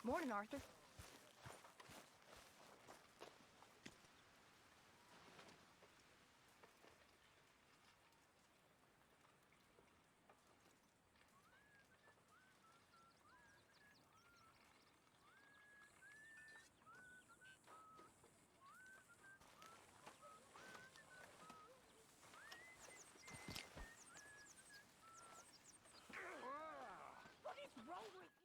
Morning, Arthur. What is wrong with you?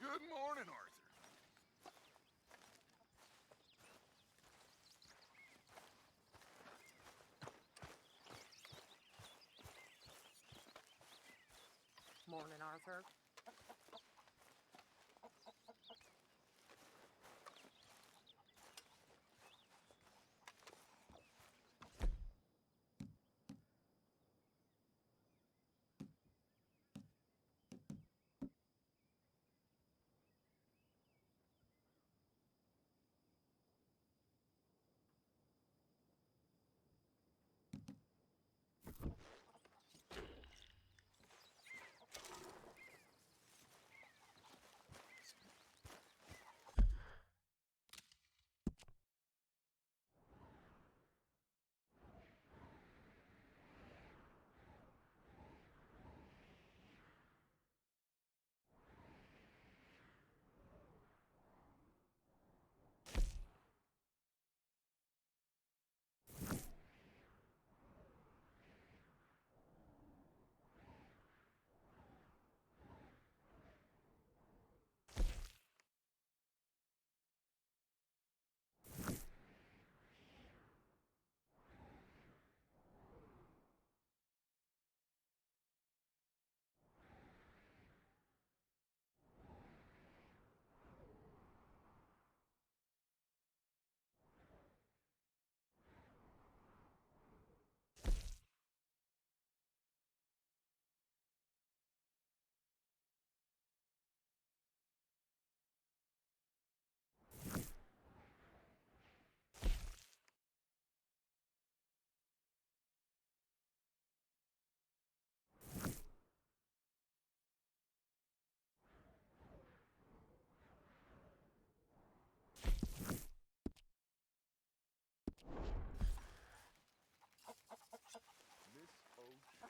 Good morning, Arthur. Morning, Arthur. Miss O'Shea.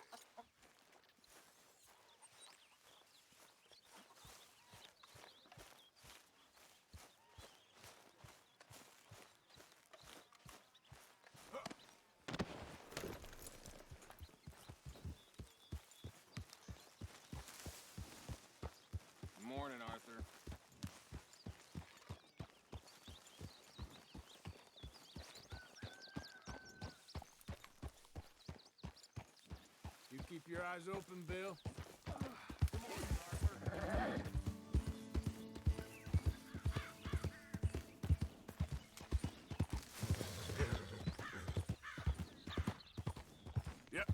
Morning, Arthur. You keep your eyes open, Bill. Good morning, Arthur. Yep.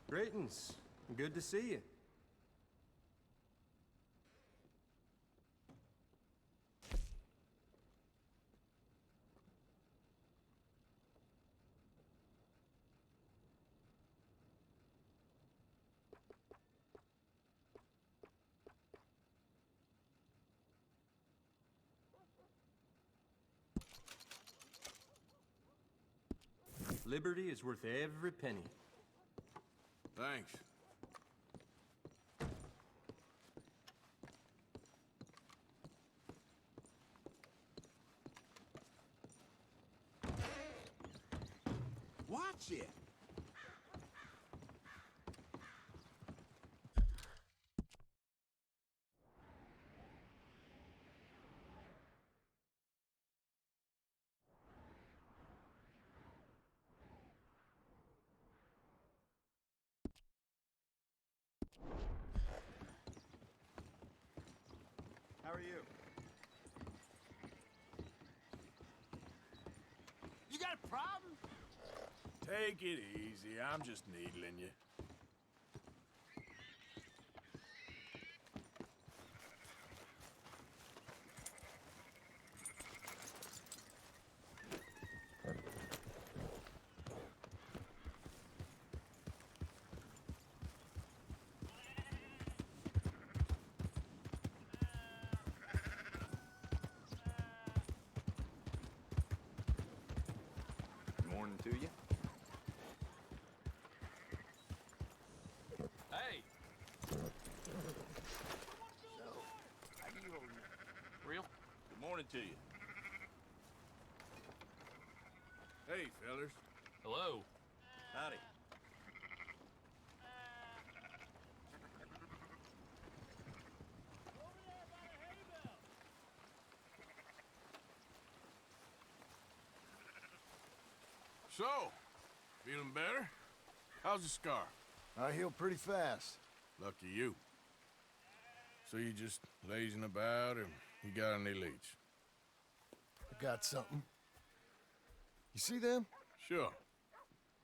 Greetings. Good to see you. Liberty is worth every penny. Thanks. Watch it. How are you? You got a problem? Take it easy. I'm just needling you. Morning to you. Hey. Real? Good morning to you. Hey, fellers. Hello. Howdy. So, feeling better? How's the scar? I heal pretty fast. Lucky you. So you just lazing about, or you got any leads? I got something. You see them? Sure.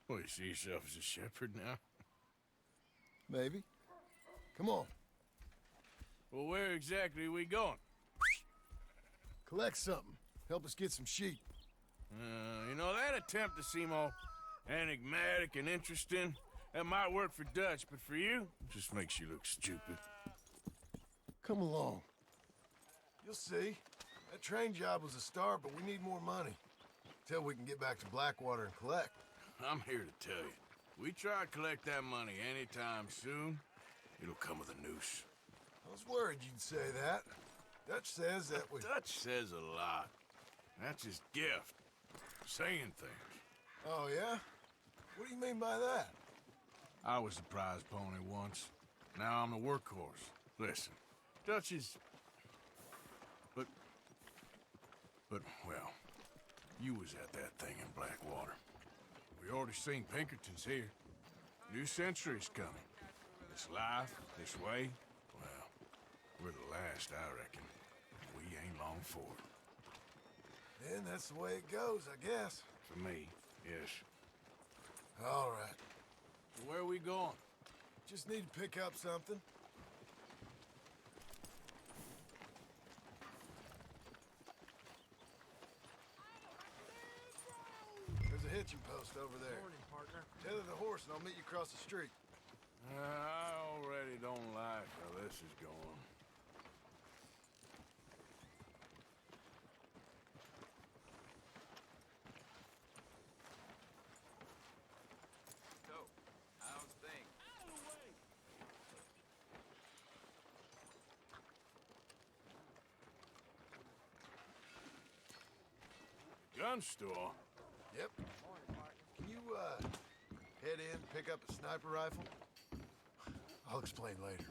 Well, you see yourself as a shepherd now? Maybe. Come on. Well, where exactly are we going? Collect something. Help us get some sheep. You know, that attempt to seem all enigmatic and interesting, that might work for Dutch, but for you, it just makes you look stupid. Come along. You'll see. That train job was a start, but we need more money. Till we can get back to Blackwater and collect. I'm here to tell you, we try to collect that money anytime soon, it'll come with a noose. I was worried you'd say that. Dutch says that we... Dutch says a lot. That's his gift. Saying things. Oh, yeah? What do you mean by that? I was the prize pony once. Now I'm the workhorse. Listen, Dutch is... But, well, you was at that thing in Blackwater. We already seen Pinkertons here. New century's coming. This life, this way, well, we're the last, I reckon. We ain't long for it. Then that's the way it goes, I guess. For me, yes. All right. So where are we going? Just need to pick up something. There's a hitching post over there. Morning, partner. Tether the horse and I'll meet you across the street. I already don't like how this is going. So, how's things? Gun store? Yep. Can you, head in, pick up a sniper rifle? I'll explain later.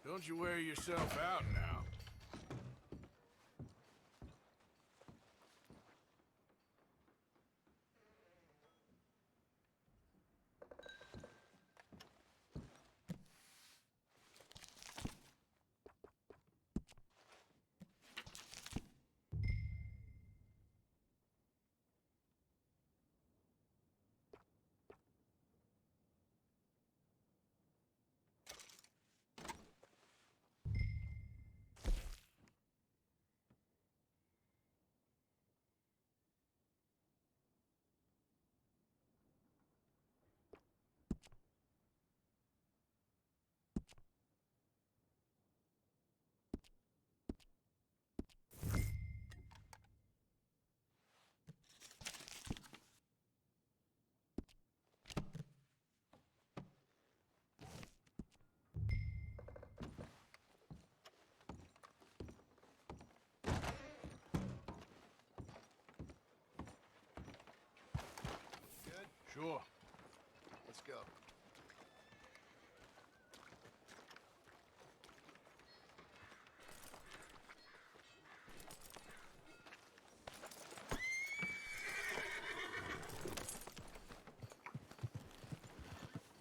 Don't you wear yourself out now. Sure. Let's go.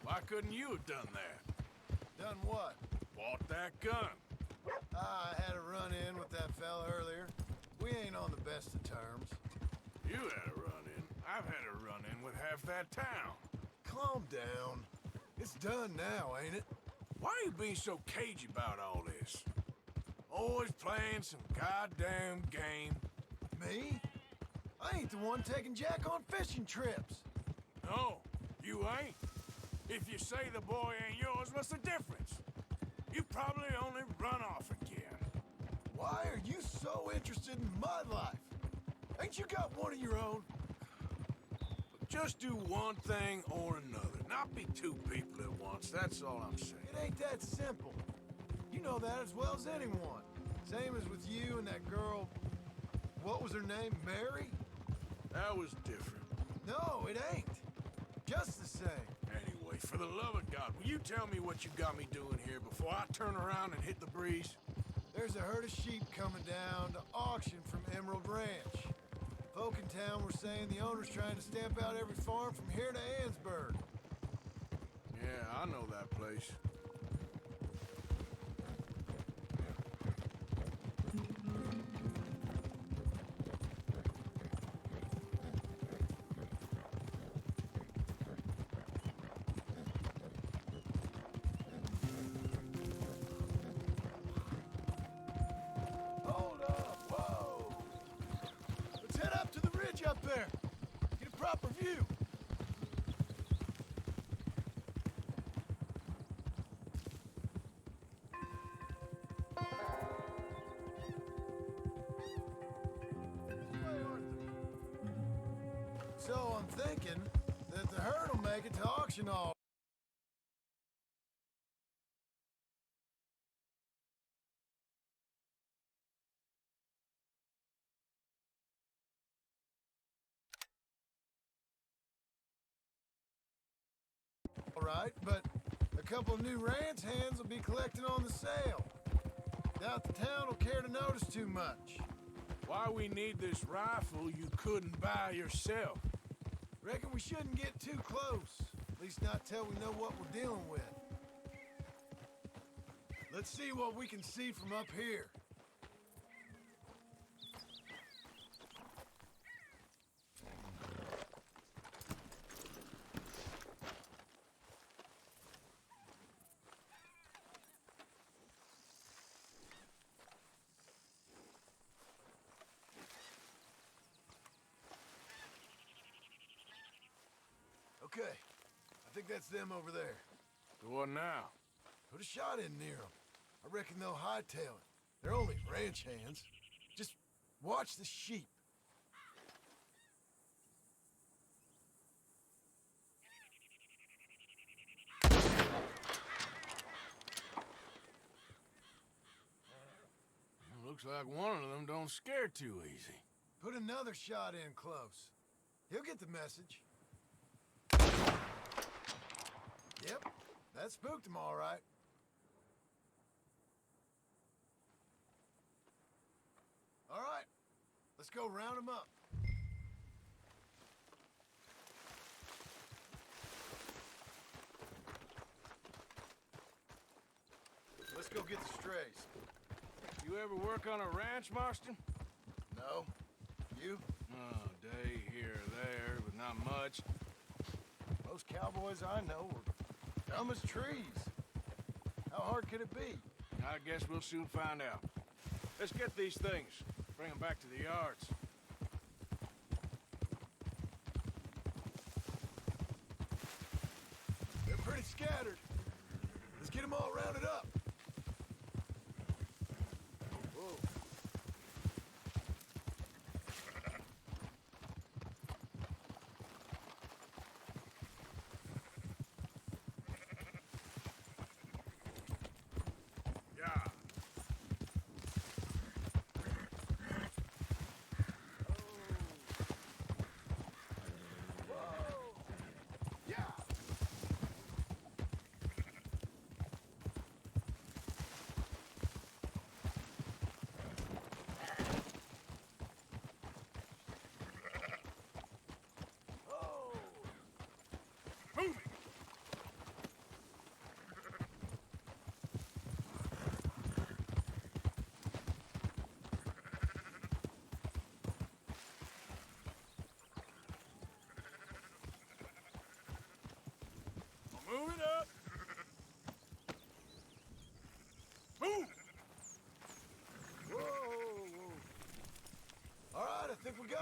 Why couldn't you have done that? Done what? Bought that gun. I had a run-in with that fella earlier. We ain't on the best of terms. You had a run-in. I've had a run-in with half that town. Calm down. It's done now, ain't it? Why are you being so cagey about all this? Always playing some goddamn game. Me? I ain't the one taking Jack on fishing trips. No, you ain't. If you say the boy ain't yours, what's the difference? You probably only run off again. Why are you so interested in my life? Ain't you got one of your own? Just do one thing or another. Not be two people at once, that's all I'm saying. It ain't that simple. You know that as well as anyone. Same as with you and that girl... What was her name? Mary? That was different. No, it ain't. Just the same. Anyway, for the love of God, will you tell me what you got me doing here before I turn around and hit the breeze? There's a herd of sheep coming down to auction from Emerald Ranch. Folk in town were saying the owner's trying to stamp out every farm from here to Ansburg. Yeah, I know that place. Hold up, whoa! Let's head up to the ridge up there. Get a proper view. This way, Arthur. So I'm thinking that the herd will make it to auction all. All right, but a couple of new ranch hands will be collecting on the sale. Doubt the town will care to notice too much. Why we need this rifle you couldn't buy yourself? Reckon we shouldn't get too close. At least not till we know what we're dealing with. Let's see what we can see from up here. Okay, I think that's them over there. So what now? Put a shot in near them. I reckon they'll hightail it. They're only ranch hands. Just watch the sheep. Looks like one of them don't scare too easy. Put another shot in close. He'll get the message. Yep, that spooked him all right. All right, let's go round him up. Let's go get the strays. You ever work on a ranch, Marston? No? You? Oh, day here or there, but not much. Most cowboys I know are dumb as trees. How hard could it be? I guess we'll soon find out. Let's get these things. Bring them back to the yards. They're pretty scattered. Let's get them all rounded up. Whoa. Yeah.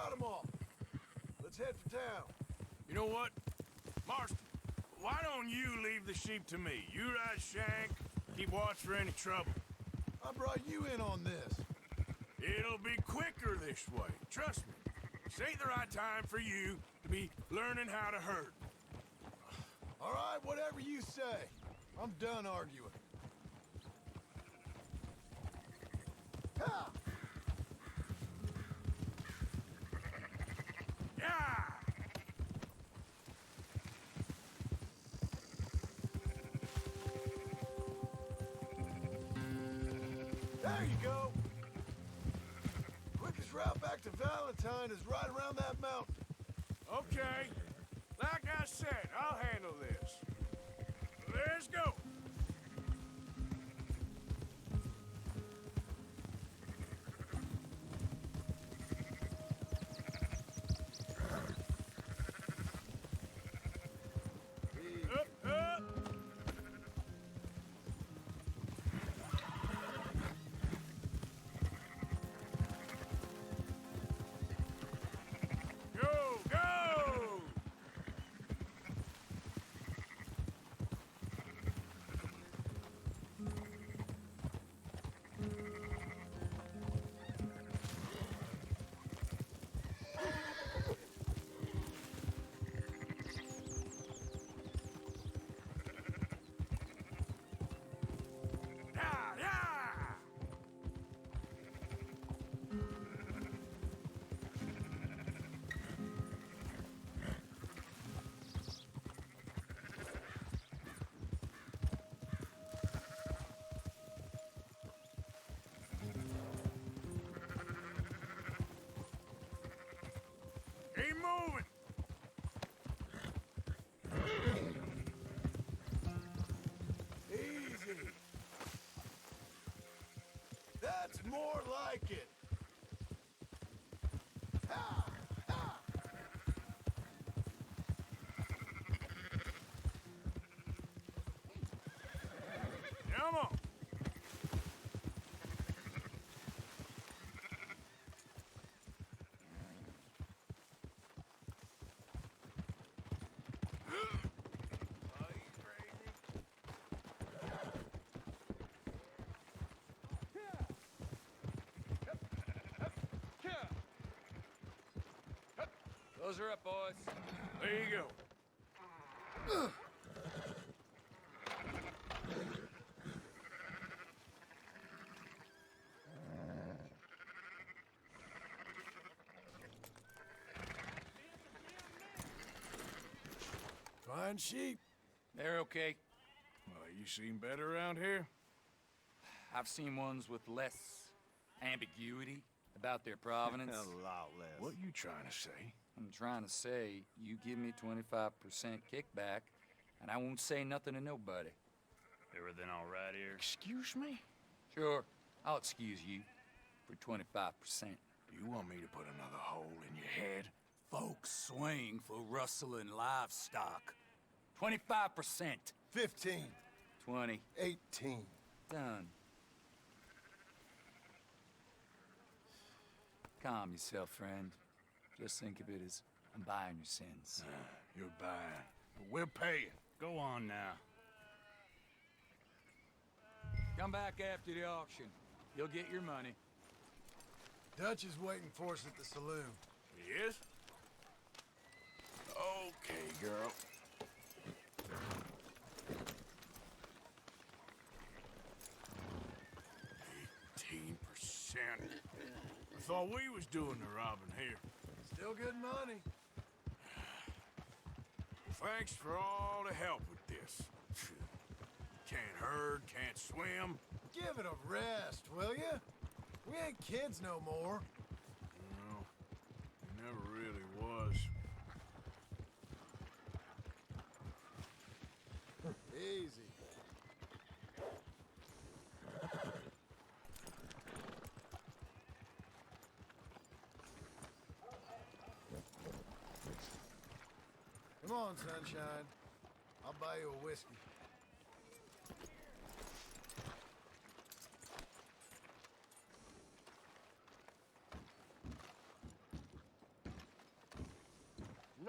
got them all. Let's head for town. You know what? Marston, why don't you leave the sheep to me? You ride Shank, keep watch for any trouble. I brought you in on this. It'll be quicker this way. Trust me. This ain't the right time for you to be learning how to herd. All right, whatever you say. I'm done arguing. Ha! Yeah! There you go. Quickest route back to Valentine is right around that mountain. Okay. Like I said, I'll handle this. Let's go. Up, up. Go, go! Yeah, yeah! Keep moving! Easy. That's more like it. Ha! Ha! Come on! Those are up, boys. There you go. Fine sheep. They're okay. Well, you seen better around here? I've seen ones with less ambiguity about their provenance. A lot less. What you trying to say? I'm trying to say, you give me 25% kickback, and I won't say nothing to nobody. Everything all right here? Excuse me? Sure, I'll excuse you for 25%. You want me to put another hole in your head? Folks swing for rustling livestock. 25%. 15. 20. 18. Done. Calm yourself, friend. Just think of it as I'm buying your sins. You're buying, but we're paying. Go on now. Come back after the auction. You'll get your money. Dutch is waiting for us at the saloon. He is? Okay, girl. 18%. I thought we was doing the robbing here. Still good money. Thanks for all the help with this. Can't herd, can't swim. Give it a rest, will ya? We ain't kids no more. No, it never really was. Easy. Come on, sunshine. I'll buy you a whiskey.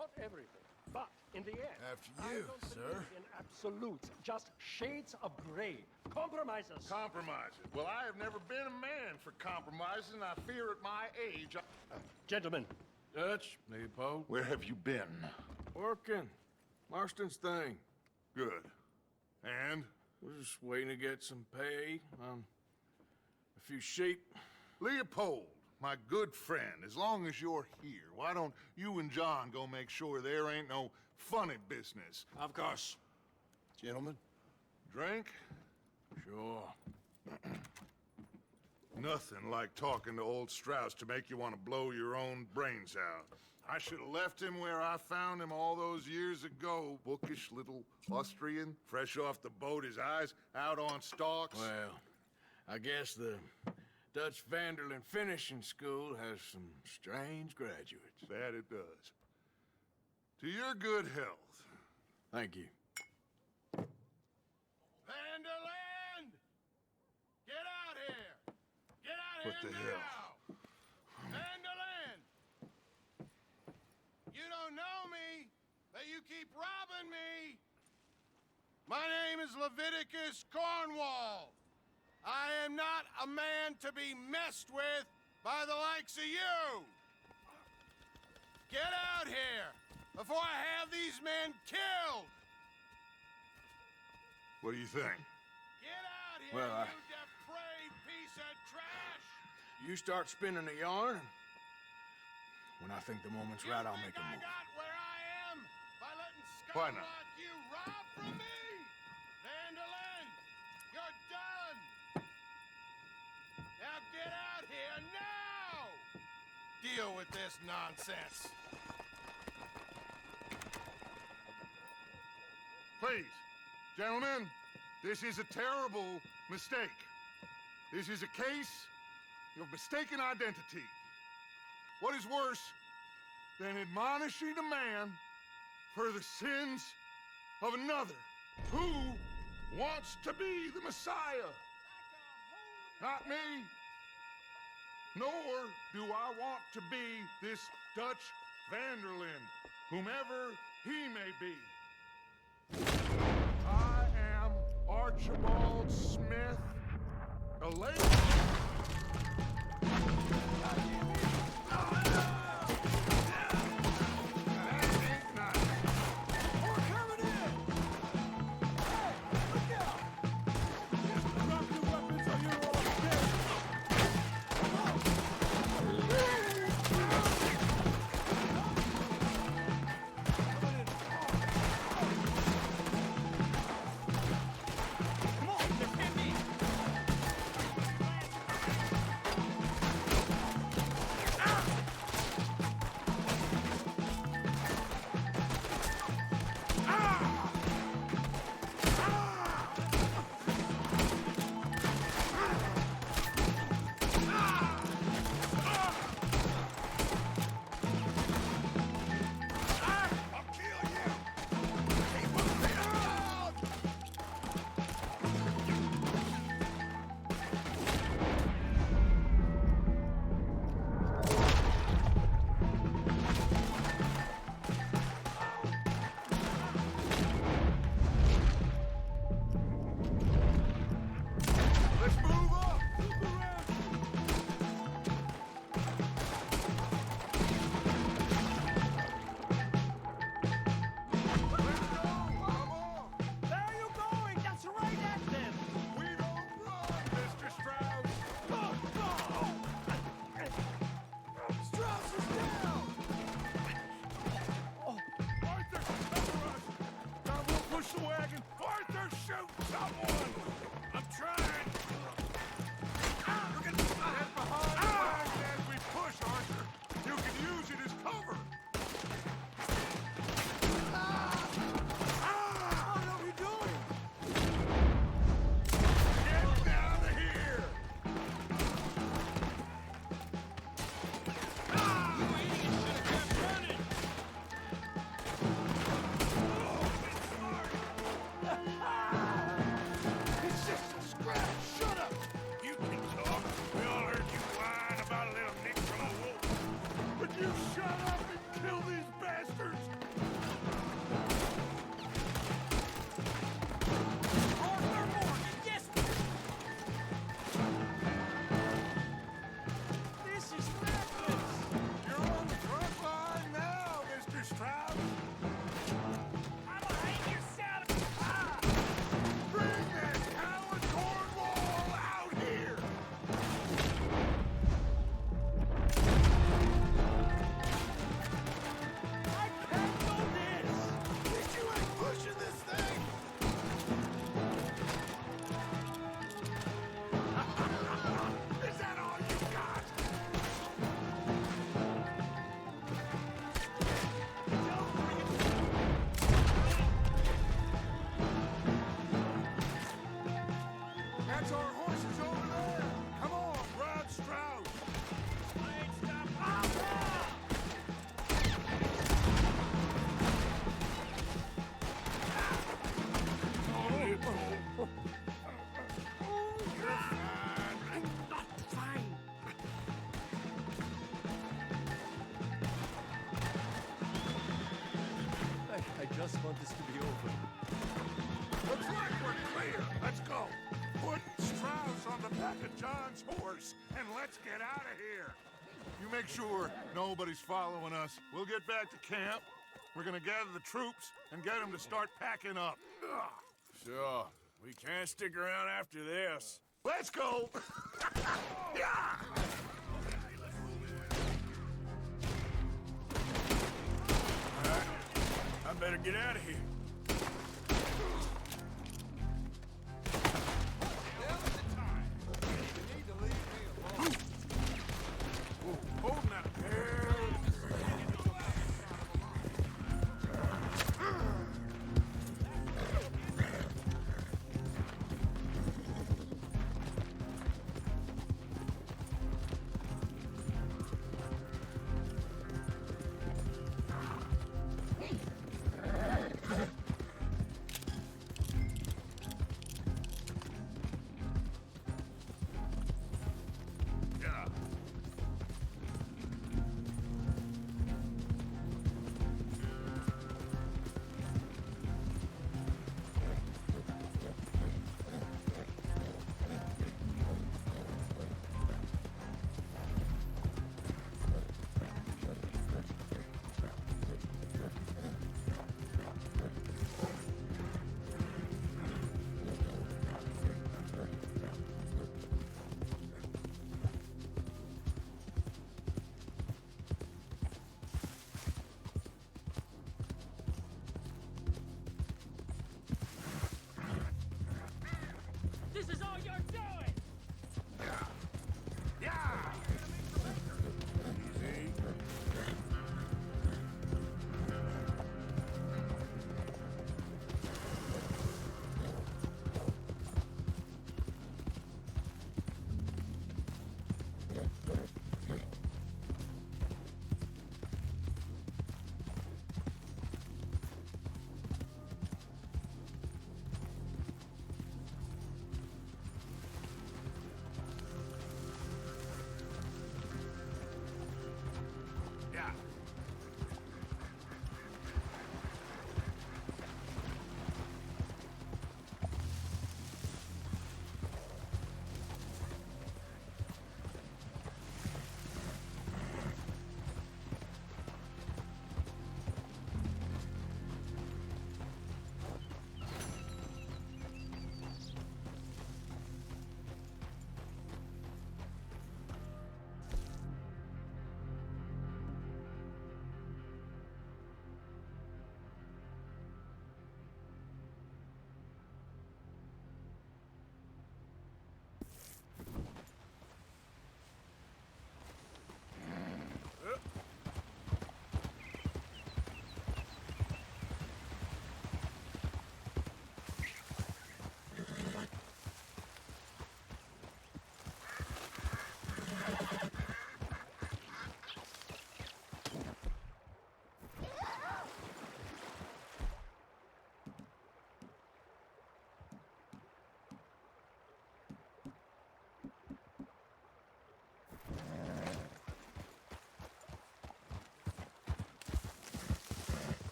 not everything, but in the end, After I you, don't sir. believe in absolutes, just shades of gray. Compromises. Compromises. Well, I have never been a man for compromises, and I fear at my age. Gentlemen, Dutch, Leopold. Where have you been? Working. Marston's thing. Good. And? We're just waiting to get some pay on a few sheep. Leopold, my good friend, as long as you're here, why don't you and John go make sure there ain't no funny business? Of course. Gentlemen. Drink? Sure. Nothing like talking to old Strauss to make you want to blow your own brains out. I should have left him where I found him all those years ago. Bookish little Austrian, fresh off the boat, his eyes out on stalks. Well, I guess the Dutch Vanderlyn Finishing School has some strange graduates. That it does. To your good health. Thank you. Vanderland! Get out here! Get out What here the now! hell? Vanderland! You don't know me, but you keep robbing me! My name is Leviticus Cornwall. I am not a man to be messed with by the likes of you! Get out here before I have these men killed! What do you think? Get out here, Well, you depraved piece of trash! You start spinning a yarn, and when I think the moment's right, I'll make a I move. got where I am by letting Why scum not? like you rob from me? Vandalin, you're done! Now get out here now! Deal with this nonsense. Please, gentlemen, this is a terrible mistake. This is a case of mistaken identity. What is worse than admonishing a man for the sins of another who wants to be the Messiah? Not me. Nor do I want to be this Dutch Vanderlyn, whomever he may be. I am Archibald Smith, a late... It's just a scratch! just want this to be over. Looks like we're clear. Let's go. Put Strauss on the back of John's horse, and let's get out of here. You make sure nobody's following us. We'll get back to camp. We're gonna gather the troops and get them to start packing up. Sure. We can't stick around after this. Let's go! Yeah! All right. I better get out of here. Holding that.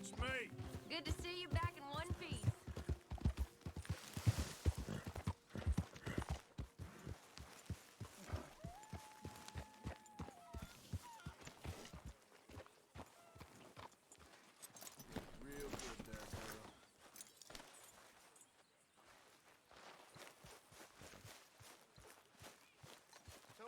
It's me. Good to see you back in one piece. Real good there, girl. So,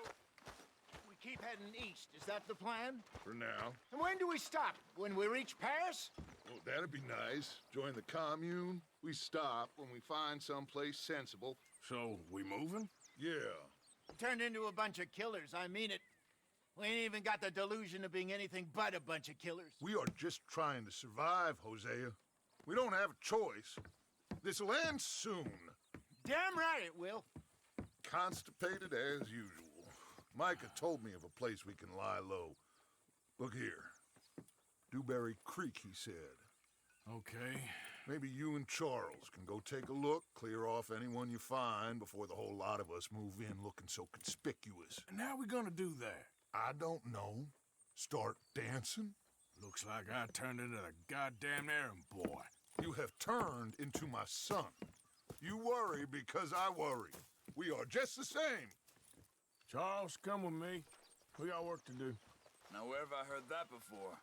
we keep heading east. Is that the plan? For now. And when do we stop? When we reach Paris? Well, that'd be nice. Join the commune. We stop when we find someplace sensible. So, we moving? Yeah. Turned into a bunch of killers, I mean it. We ain't even got the delusion of being anything but a bunch of killers. We are just trying to survive, Hosea. We don't have a choice. This'll end soon. Damn right it will. Constipated as usual. Micah told me of a place we can lie low. Look here. Dewberry Creek, he said. Okay. Maybe you and Charles can go take a look, clear off anyone you find before the whole lot of us move in looking so conspicuous. And how we gonna do that? I don't know. Start dancing? Looks like I turned into the goddamn errand boy. You have turned into my son. You worry because I worry. We are just the same. Charles, come with me. We got work to do. Now, where have I heard that before?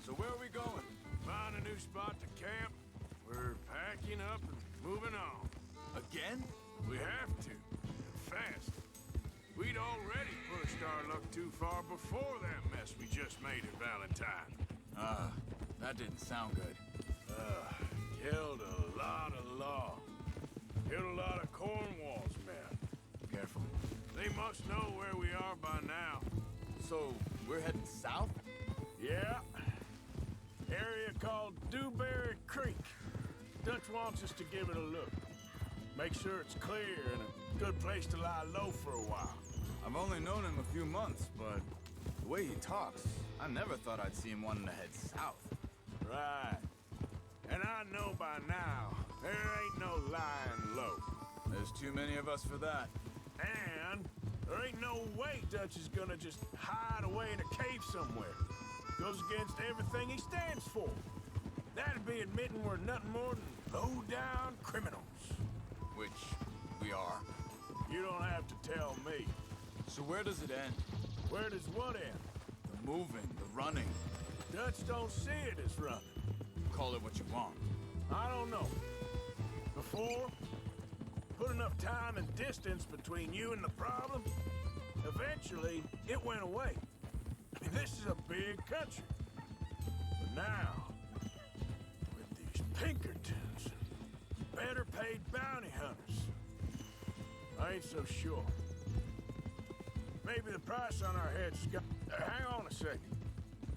So where are we going? Find a new spot to camp. We're packing up and moving on. Again? We have to. And fast. We'd already pushed our luck too far before that mess we just made at Valentine. That didn't sound good. Killed a lot of law. Killed a lot of Cornwall's men. Careful. They must know where we are by now. So, we're heading south? Yeah. Area called Dewberry Creek. Dutch wants us to give it a look. Make sure it's clear and a good place to lie low for a while. I've only known him a few months, but the way he talks, I never thought I'd see him wanting to head south. Right. And I know by now, there ain't no lying low. There's too many of us for that. And there ain't no way Dutch is gonna just hide away in a cave somewhere. Goes against everything he stands for. That'd be admitting we're nothing more than low-down criminals. Which we are. You don't have to tell me. So where does it end? Where does what end? The moving, the running. Dutch don't see it as running. Call it what you want. I don't know. Before, put enough time and distance between you and the problem, eventually it went away. I mean, this is a big country. But now, with these Pinkertons and better paid bounty hunters, I ain't so sure. Maybe the price on our heads got... hang on a second.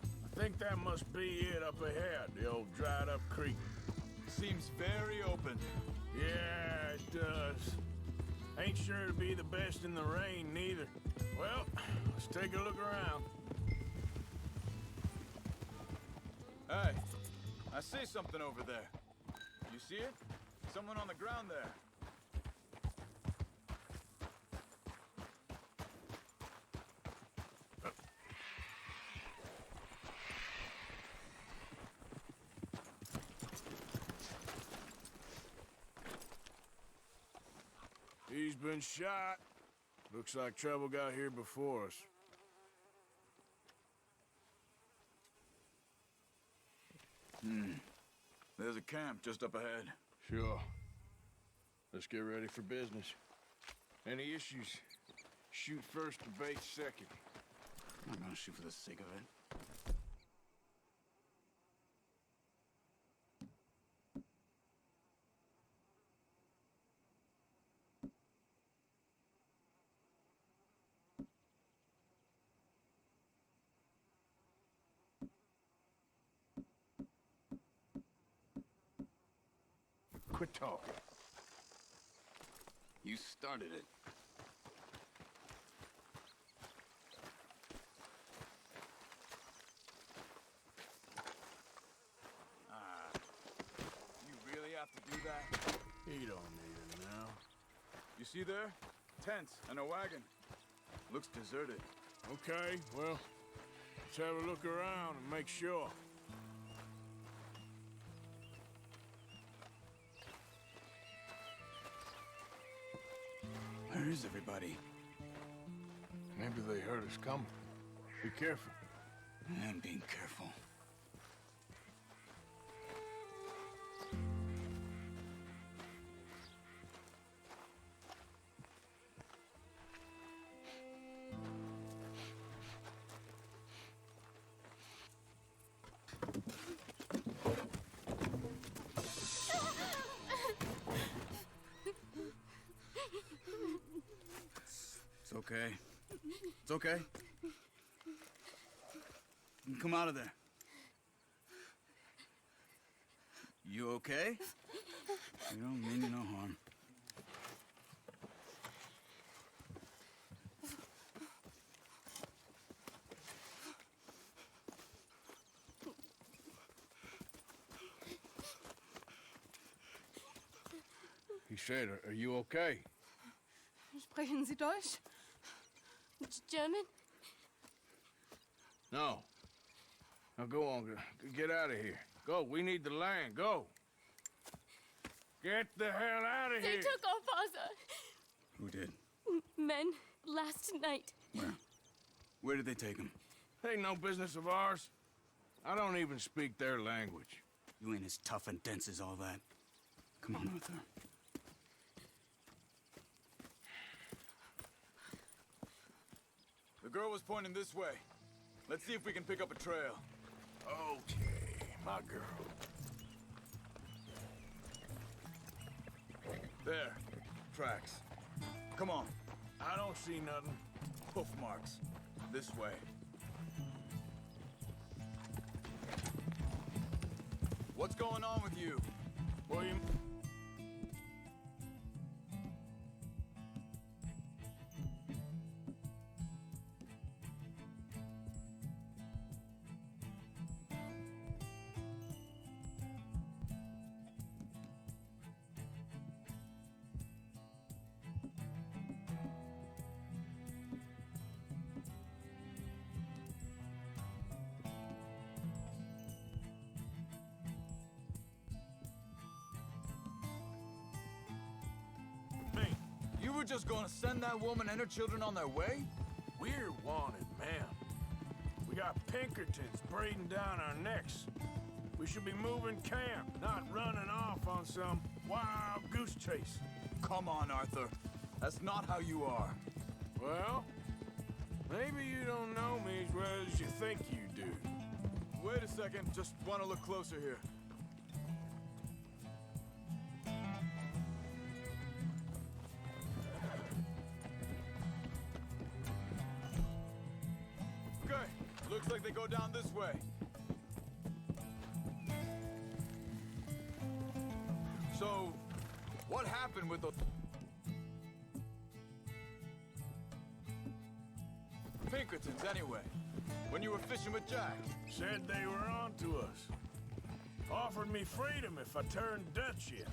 I think that must be it up ahead, the old dried-up creek. Seems very open. Yeah, it does. Ain't sure to be the best in the rain, neither. Well, let's take a look around. Hey, I see something over there. You see it? Someone on the ground there. He's been shot. Looks like trouble got here before us. There's a camp just up ahead. Sure. Let's get ready for business. Any issues? Shoot first, debate second. I'm not gonna shoot for the sake of it. Quit talking. You started it. You really have to do that? He don't need it now. You see there? Tents and a wagon. Looks deserted. Okay, well, let's have a look around and make sure. Where is everybody? Maybe they heard us coming. Be careful. I'm being careful. It's okay. It's okay. You can come out of there. You okay? You don't mean you no harm. He said, are you okay? Sprechen Sie Deutsch? German? No. Now go on, get out of here. Go, we need the land, go. Get the hell out of They here. took our father. Who did? Men last night. Where? Where did they take him? Ain't no business of ours. I don't even speak their language. You ain't as tough and dense as all that. Come on, Arthur. The girl was pointing this way. Let's see if we can pick up a trail. Okay, my girl. There. Tracks. Come on. I don't see nothing. Hoof marks. This way. What's going on with you? William? You were just gonna send that woman and her children on their way? We're wanted, man. We got Pinkertons breathing down our necks. We should be moving camp, not running off on some wild goose chase. Come on, Arthur. That's not how you are. Well, maybe you don't know me as well as you think you do. Wait a second. Just want to look closer here. Okay. Looks like they go down this way. So, what happened with the Pinkertons anyway? When you were fishing with Jack? Said they were on to us. Offered me freedom if I turned Dutch yet.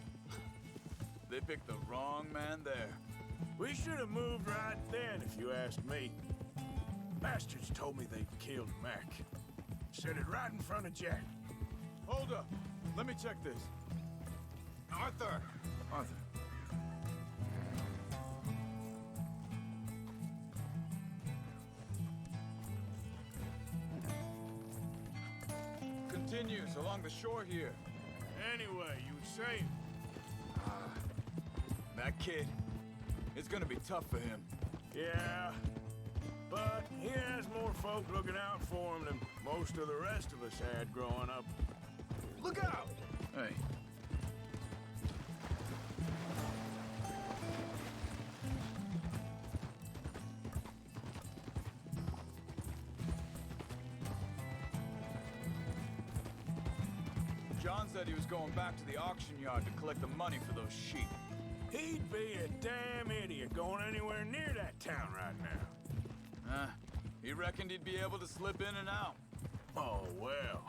They picked the wrong man there. We should have moved right then, if you asked me. Bastards told me they'd killed Mac. Said it right in front of Jack. Hold up. Let me check this. Arthur! Arthur. Continues along the shore here. Anyway, you were saying? That kid, it's gonna be tough for him. Yeah. But he has more folk looking out for him than most of the rest of us had growing up. Look out! Hey. John said he was going back to the auction yard to collect the money for those sheep. He'd be a damn idiot going anywhere near that town right now. He reckoned he'd be able to slip in and out. Oh, well.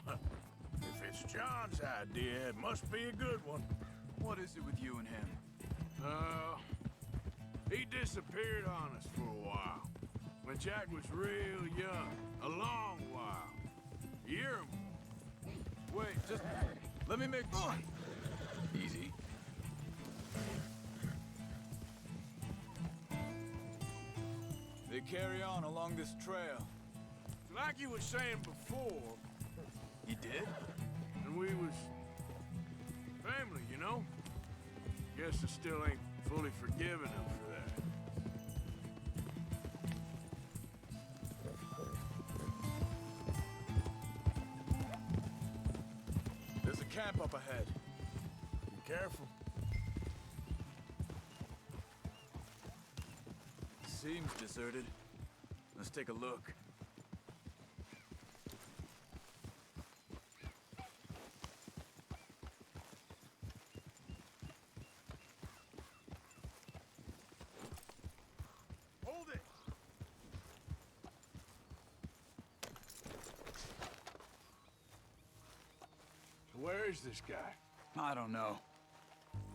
If it's John's idea, it must be a good one. What is it with you and him? He disappeared on us for a while. When Jack was real young. A long while. You hear him? Wait, just let me make... Easy. They carry on along this trail. Like you was saying before, He did? and we was family, you know? Guess I still ain't fully forgiven him for that. There's a camp up ahead. Be careful. Seems deserted. Let's take a look. Hold it! Where is this guy? I don't know.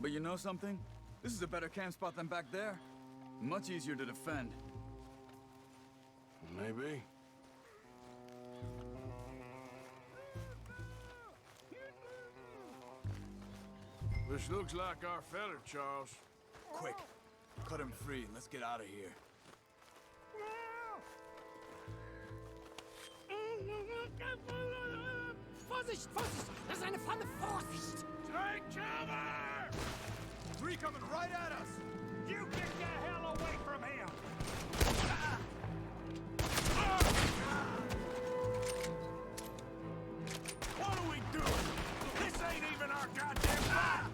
But you know something? This is a better camp spot than back there. Much easier to defend. Maybe. This looks like our feller, Charles. Quick, cut him free and let's get out of here. Vorsicht, Vorsicht! Das ist eine Falle! Vorsicht! Take cover! Three coming right at us! You get the hell away from him! What are we doing? This ain't even our goddamn fight!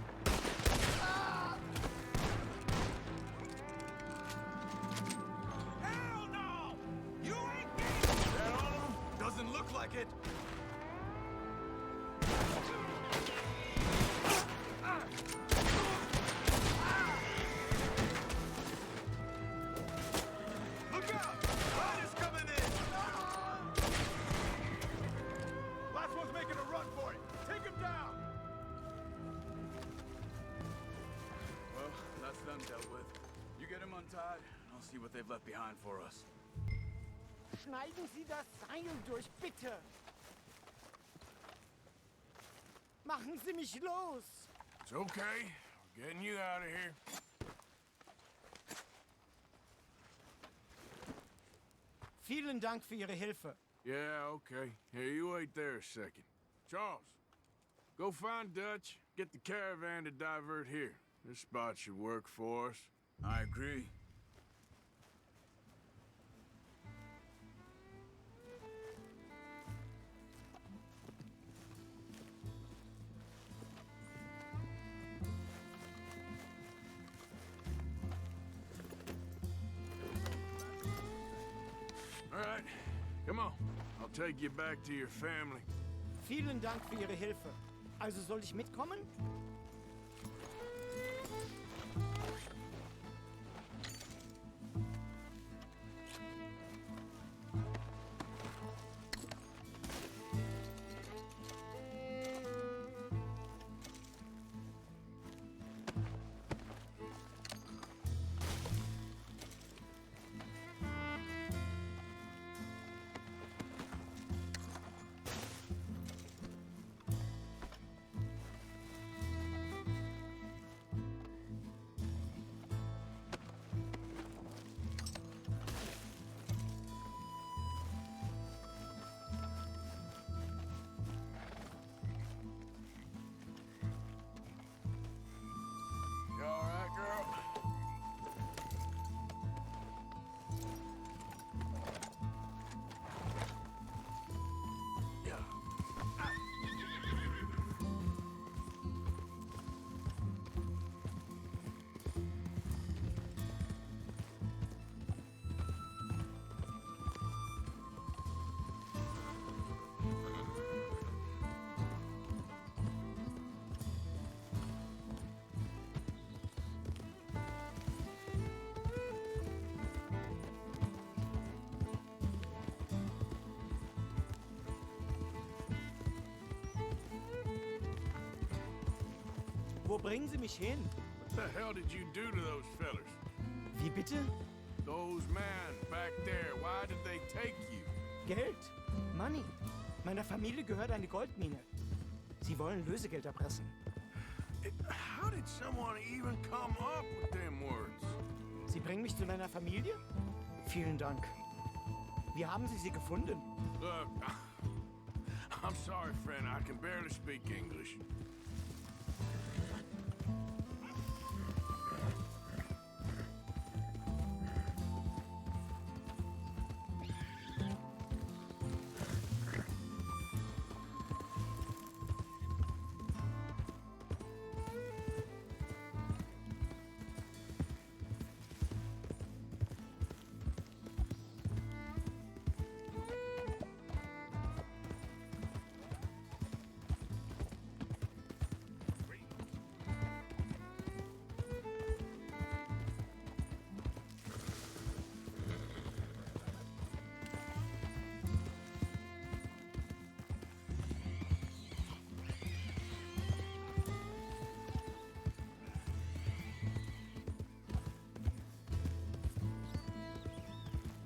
Hell no! You ain't getting... That all of them? Doesn't look like it. Look out! Riders coming in! Last one's making a run for it. Take him down! Well, that's them dealt with. You get him untied, and I'll see what they've left behind for us. Schneiden Sie das Seil durch, bitte! Machen Sie mich los! It's okay. We're getting you out of here. Vielen Dank für Ihre Hilfe. Yeah, okay. Here, you wait there a second. Charles, go find Dutch. Get the caravan to divert here. This spot should work for us. I agree. All right, come on. I'll take you back to your family. Vielen Dank für Ihre Hilfe. Also soll ich mitkommen? Wo bringen Sie mich hin? What the hell did you do to those fellers? Wie bitte? Those men back there, why did they take you? Geld. Money. Meiner Familie gehört eine Goldmine. Sie wollen Lösegeld erpressen. How did someone even come up with them words? Sie bringen mich zu deiner Familie? Vielen Dank. Wie haben Sie sie gefunden? Look, I'm sorry, friend. I can barely speak English.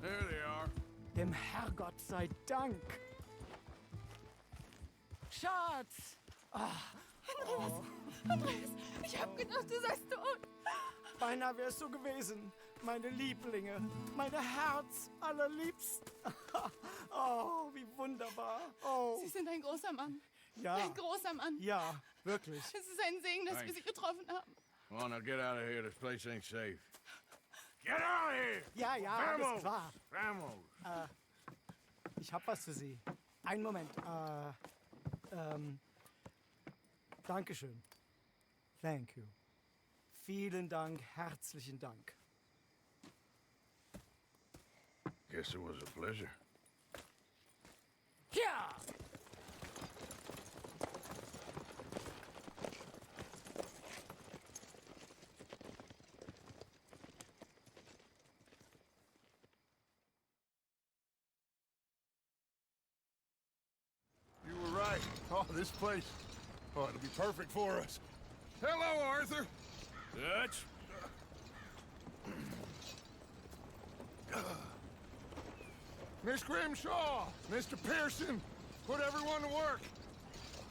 There they are. Dem Herrgott sei Dank. Schatz! Andreas, ich hab gedacht, du seist tot. Beinahe wär's so gewesen. Meine Lieblinge, meine Herz allerliebsten. Oh, wie wunderbar. Oh, Sie sind ein großer Mann. ja. Ein großer Mann. Ja, wirklich. Es ist ein Segen, dass wir Sie getroffen haben. Come on, now get out of here. This place ain't safe. Get out of here! Ja, ja, alles klar. Vamos! Ich hab was für Sie. Einen Moment. Dankeschön. Thank you. Vielen Dank, herzlichen Dank. Guess it was a pleasure. Ja! You were right. Oh, this place. Oh, it'll be perfect for us. Hello, Arthur. Dutch? Miss Grimshaw, Mr. Pearson, put everyone to work.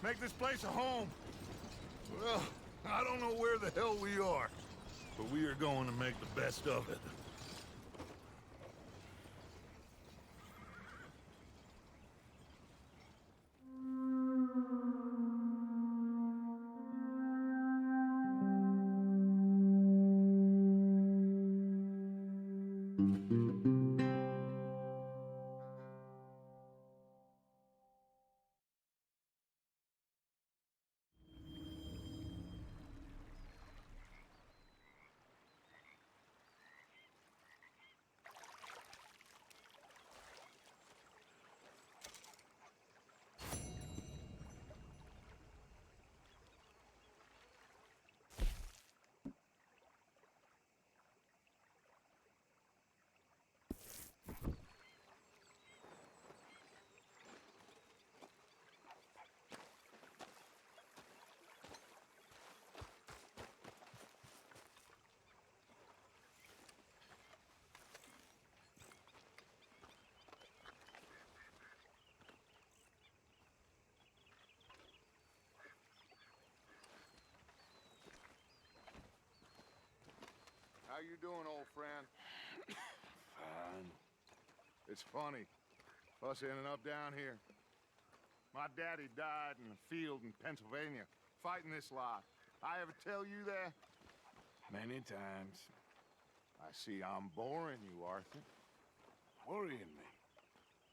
Make this place a home. Well, I don't know where the hell we are, but we are going to make the best of it. How you doing, old friend? Fine. It's funny, us ending up down here. My daddy died in a field in Pennsylvania, fighting this lot. I ever tell you that? Many times. I see I'm boring you, Arthur. Worrying me.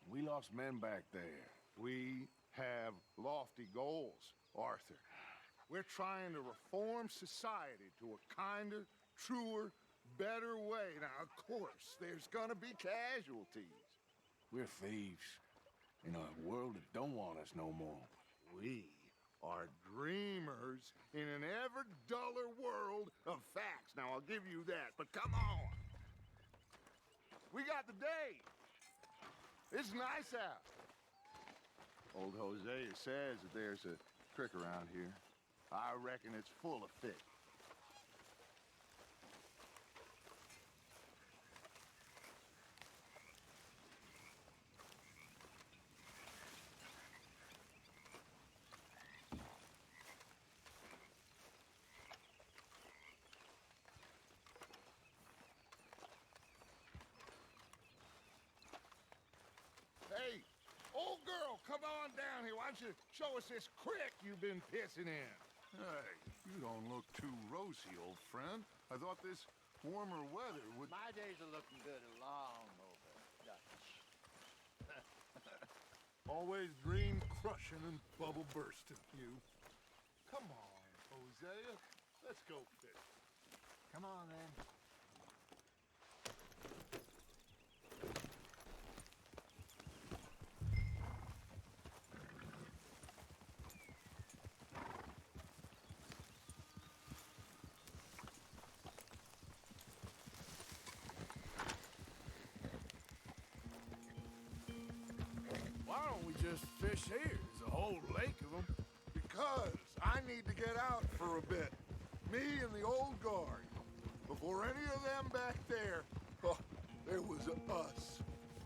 We lost men back there. We have lofty goals, Arthur. We're trying to reform society to a kinder, truer, better way. Now, of course, there's gonna be casualties. We're thieves in a world that don't want us no more. We are dreamers in an ever duller world of facts. Now, I'll give you that, but come on. We got the day. It's nice out. Old Hosea says that there's a creek around here. I reckon it's full of fish. Hey, old girl, come on down here. Why don't you show us this creek you've been pissing in? Hey, you don't look too rosy, old friend. I thought this warmer weather would... My days are looking good long over, Dutch. Always dream crushing and bubble bursting, you. Come on, Hosea. Let's go fish. Come on, then. Why don't we just fish here? There's a whole lake of them. Because I need to get out for a bit. Me and the old guard. Before any of them back there, oh, there was us.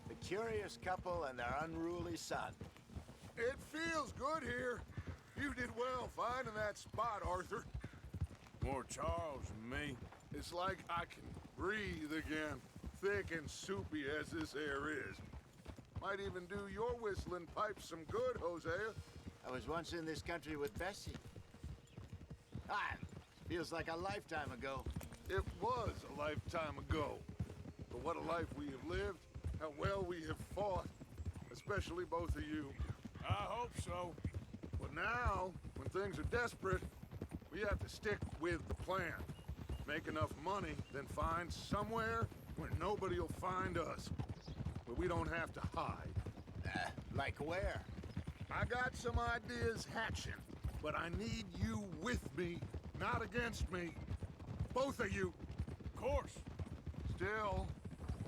The curious couple and their unruly son. It feels good here. You did well finding that spot, Arthur. More Charles than me. It's like I can breathe again, thick and soupy as this air is. Might even do your whistling pipes some good, Hosea. I was once in this country with Bessie. Feels like a lifetime ago. It was a lifetime ago. But what a life we have lived, how well we have fought, especially both of you. I hope so. But now, when things are desperate, we have to stick with the plan. Make enough money, then find somewhere where nobody will find us. Where we don't have to hide. Like where? I got some ideas hatching, but I need you with me, not against me. Both of you. Of course. Still,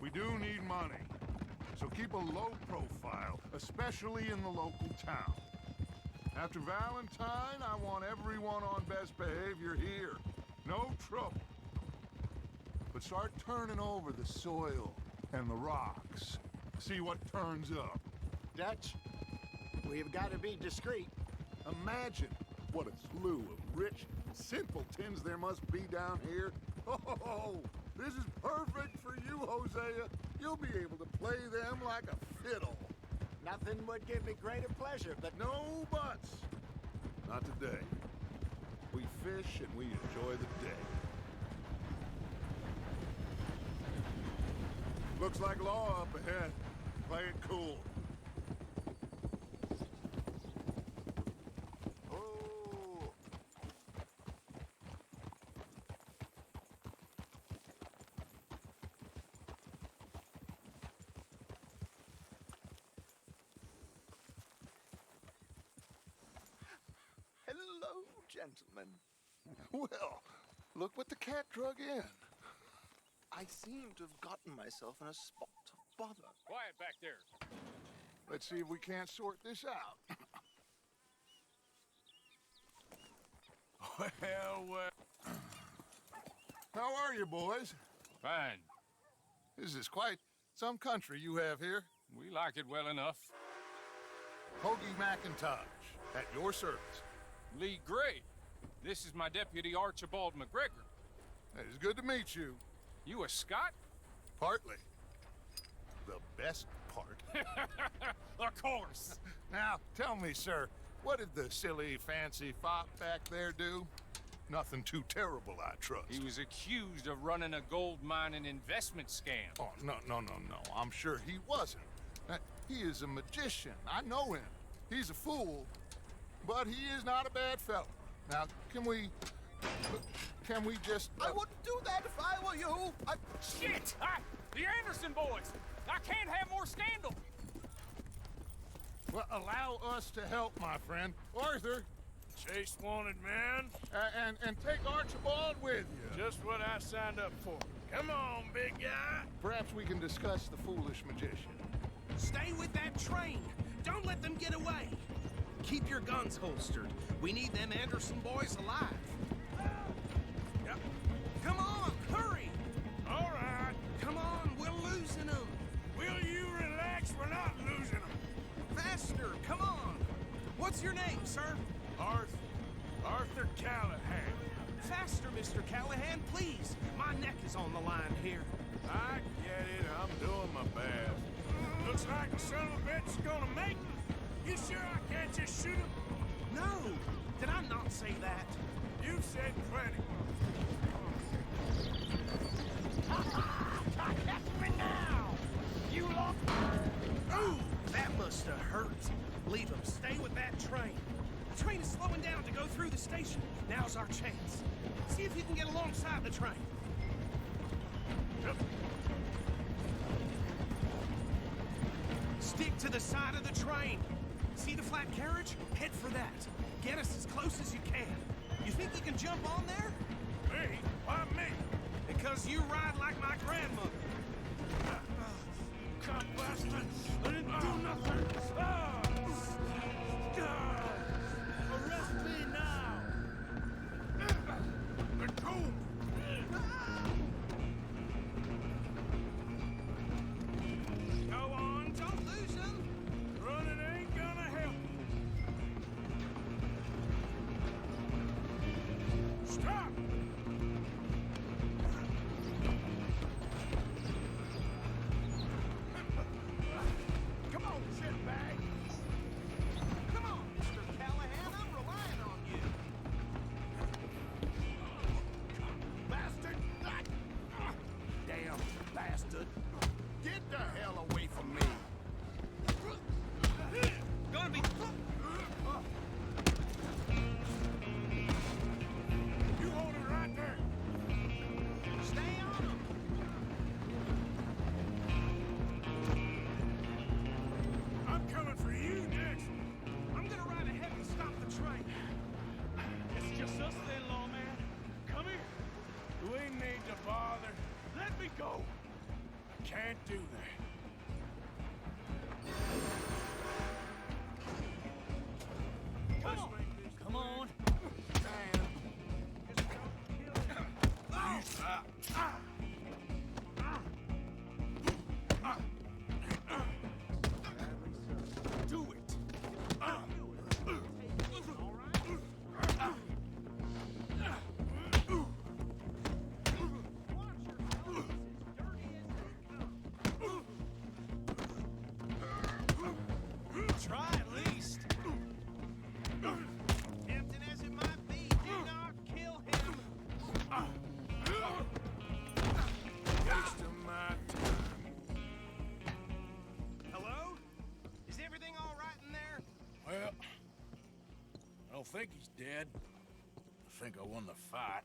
we do need money. So keep a low profile, especially in the local town. After Valentine, I want everyone on best behavior here. No trouble. But start turning over the soil and the rocks. See what turns up. Dutch, we've got to be discreet. Imagine what a slew of rich simpletons there must be down here. Oh, this is perfect for you, Hosea. You'll be able to play them like a fiddle. Nothing would give me greater pleasure, but No buts. Not today. We fish and we enjoy the day. Looks like law up ahead. Play it cool. Oh, Hello, gentlemen. Well, look what the cat drug in. I seem to have gotten myself in a spot of bother. Quiet back there. Let's see if we can't sort this out. Well, How are you, boys? fine. This is quite some country you have here. We like it well enough. Hoagie McIntosh, at your service. Lee Gray. This is my deputy, Archibald McGregor. It is good to meet you. You a Scot? Partly. The best part. Of course. Now, tell me, sir, what did the silly, fancy fop back there do? Nothing too terrible, I trust. He was accused of running a gold mining investment scam. Oh, no. I'm sure he wasn't. He is a magician. I know him. He's a fool, but he is not a bad fellow. Now, can we just... I wouldn't do that if I were you. Shit! The Anderson boys! I can't have more scandal! Well, allow us to help, my friend. Arthur, Chase wanted man. and take Archibald with you. Just what I signed up for. Come on, big guy. Perhaps we can discuss the foolish magician. Stay with that train. Don't let them get away. keep your guns holstered. We need them Anderson boys alive. Yep. Come on, hurry! All right. Come on, we're losing them. Will you relax? We're not losing them. Faster, come on. What's your name, sir? Arthur Callahan. Faster, Mr. Callahan, please. My neck is on the line here. I get it. I'm doing my best. Looks like the son of a bitch is gonna make it. You sure I can't just shoot him? No, did I not say that? You've said plenty. Catch me now! You lost. Ooh, that must have hurt. Leave him. Stay with that train. The train is slowing down to go through the station. Now's our chance. See if you can get alongside the train. Stick to the side of the train. See the flat carriage? Head for that. Get us as close as you can. You think you can jump on there? Me? Why me? Because you ride like my grandmother. Cop bastard! I didn't do nothing! Arrest me now! Let go! Go on, don't lose him! Running ain't gonna help. Stop! Come on, shitbag! Come on, Mr. Callahan, I'm relying on you. Bastard! Damn bastard. Get the hell away from me! Gonna be... You hold it right there! Stay on him! I'm coming for you next! I'm gonna ride ahead and stop the train. It's just us then, lawman. Come here. We need to bother. Let me go. I can't do that. Come on! Come on! Do it. Try at least. Tempting as it might be, do not kill him. Wasting my time. Hello? Is everything all right in there? Well, I don't think he's dead. I think I won the fight.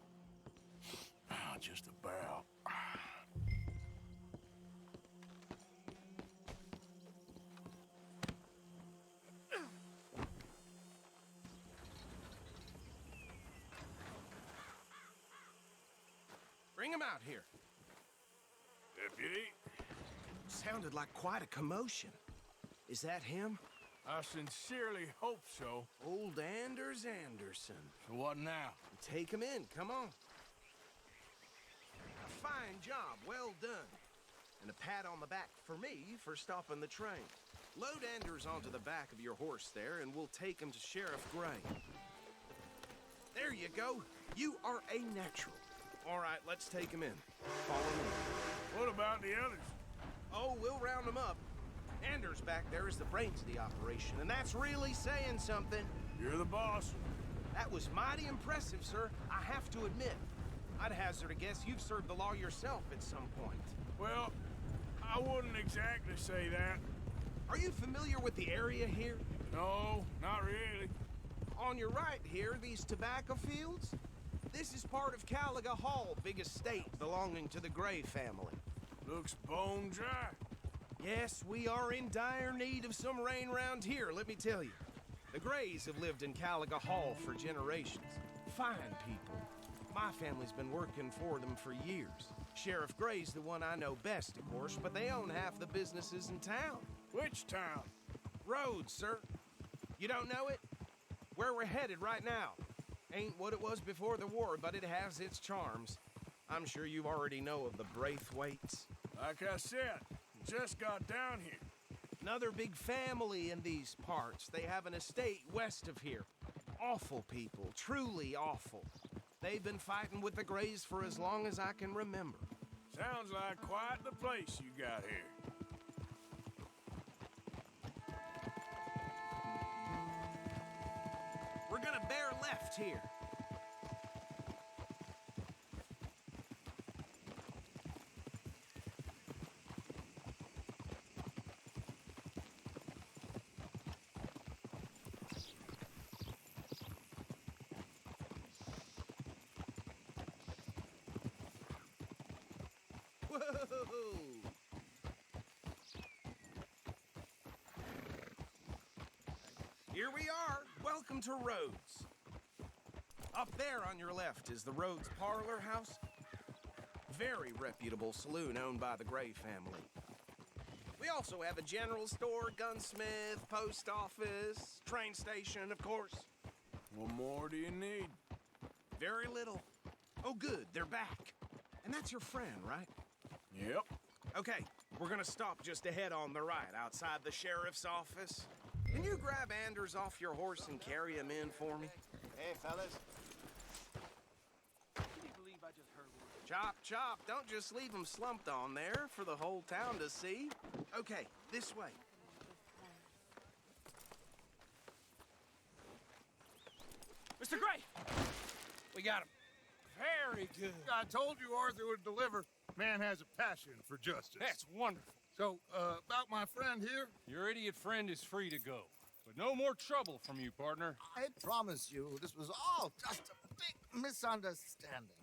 Just about. Bring him out here. Deputy, Sounded like quite a commotion. Is that him? I sincerely hope so. Old Anders Anderson. So what now? Take him in, come on. A fine job, well done. And a pat on the back for me for stopping the train. Load Anders onto the back of your horse there, and we'll take him to Sheriff Gray. There you go. You are a natural. All right, let's take him in. Follow me. What about the others? Oh, we'll round them up. Anders back there is the brains of the operation, and that's really saying something. You're the boss. That was mighty impressive, sir. I have to admit. I'd hazard a guess you've served the law yourself at some point. Well, I wouldn't exactly say that. Are you familiar with the area here? No, not really. On your right here, these tobacco fields? This is part of Caliga Hall, big estate belonging to the Gray family. Looks bone dry. Yes, we are in dire need of some rain round here, let me tell you. The Grays have lived in Caliga Hall for generations. Fine people. My family's been working for them for years. Sheriff Gray's the one I know best, of course, but they own half the businesses in town. Which town? Rhodes, sir. You don't know it? where we're headed right now. Ain't what it was before the war, but it has its charms. I'm sure you already know of the Braithwaites. Like I said, just got down here. Another big family in these parts. They have an estate west of here. Awful people, truly awful. They've been fighting with the Greys for as long as I can remember. Sounds like quite the place you got here. We're gonna bear left here. Whoa! Here we are. Welcome to Rhodes. Up there on your left is the Rhodes Parlor House. Very reputable saloon owned by the Gray family. We also have a general store, gunsmith, post office, train station, of course. What more do you need? Very little. Oh, good, they're back. And that's your friend, right? Yep. Okay, we're gonna stop just ahead on the right, outside the sheriff's office. Can you grab Anders off your horse and carry him in for me? Hey, fellas. Chop, chop, don't just leave him slumped on there for the whole town to see. Okay, this way. Mr. Gray! We got him. Very good. I told you Arthur would deliver. Man has a passion for justice. That's wonderful. So, about my friend here? Your idiot friend is free to go. But no more trouble from you, partner. I promise you, this was all just a big misunderstanding.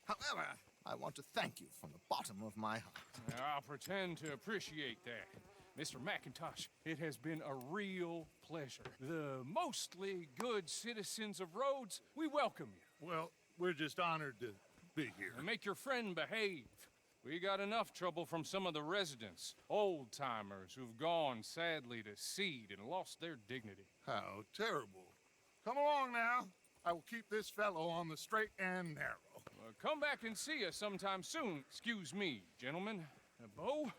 However, I want to thank you from the bottom of my heart. Now, I'll pretend to appreciate that. Mr. McIntosh, it has been a real pleasure. The mostly good citizens of Rhodes, we welcome you. Well, we're just honored to be here. And make your friend behave. We got enough trouble from some of the residents, old-timers who've gone, sadly, to seed and lost their dignity. How terrible. Come along now. I will keep this fellow on the straight and narrow. Come back and see us sometime soon. Excuse me, gentlemen. Bo,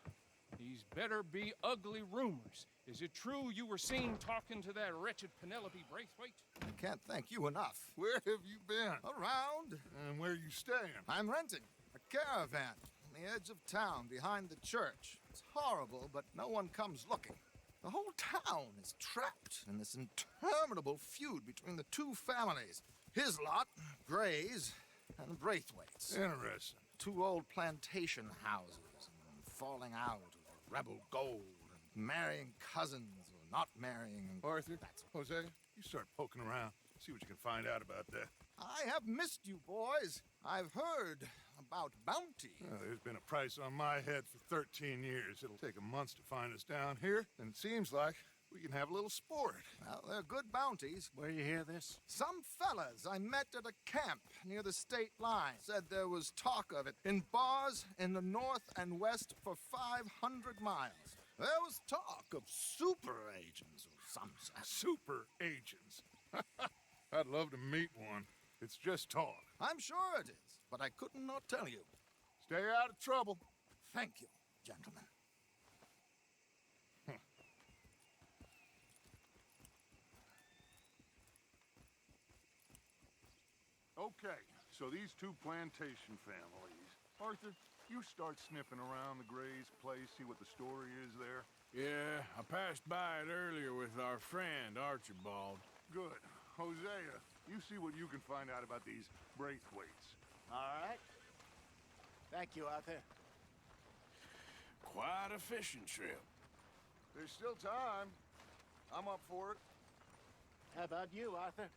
these better be ugly rumors. Is it true you were seen talking to that wretched Penelope Braithwaite? I can't thank you enough. Where have you been? Around. And where you staying? I'm renting a caravan on the edge of town behind the church. It's horrible, but no one comes looking. The whole town is trapped in this interminable feud between the two families. His lot, Grays, and Braithwaite's. Interesting. Two old plantation houses, and falling out over rebel gold, and marrying cousins or not marrying. Arthur, Jose, you start poking around. See what you can find out about that. I have missed you, boys. I've heard about bounty. There's been a price on my head for 13 years. It'll take a month to find us down here, and it seems like we can have a little sport. Well, they're good bounties. Where you hear this? Some fellas I met at a camp near the state line said there was talk of it in bars in the north and west for 500 miles. There was talk of super agents or some such. Super agents. I'd love to meet one. It's just talk. I'm sure it is, but I couldn't not tell you. Stay out of trouble. Thank you, gentlemen. Okay, so these two plantation families. Arthur, you start sniffing around the Gray's place, see what the story is there. Yeah, I passed by it earlier with our friend, Archibald. Good. Hosea, you see what you can find out about these Braithwaites. All right. Thank you, Arthur. Quite a fishing trip. There's still time. I'm up for it. How about you, Arthur?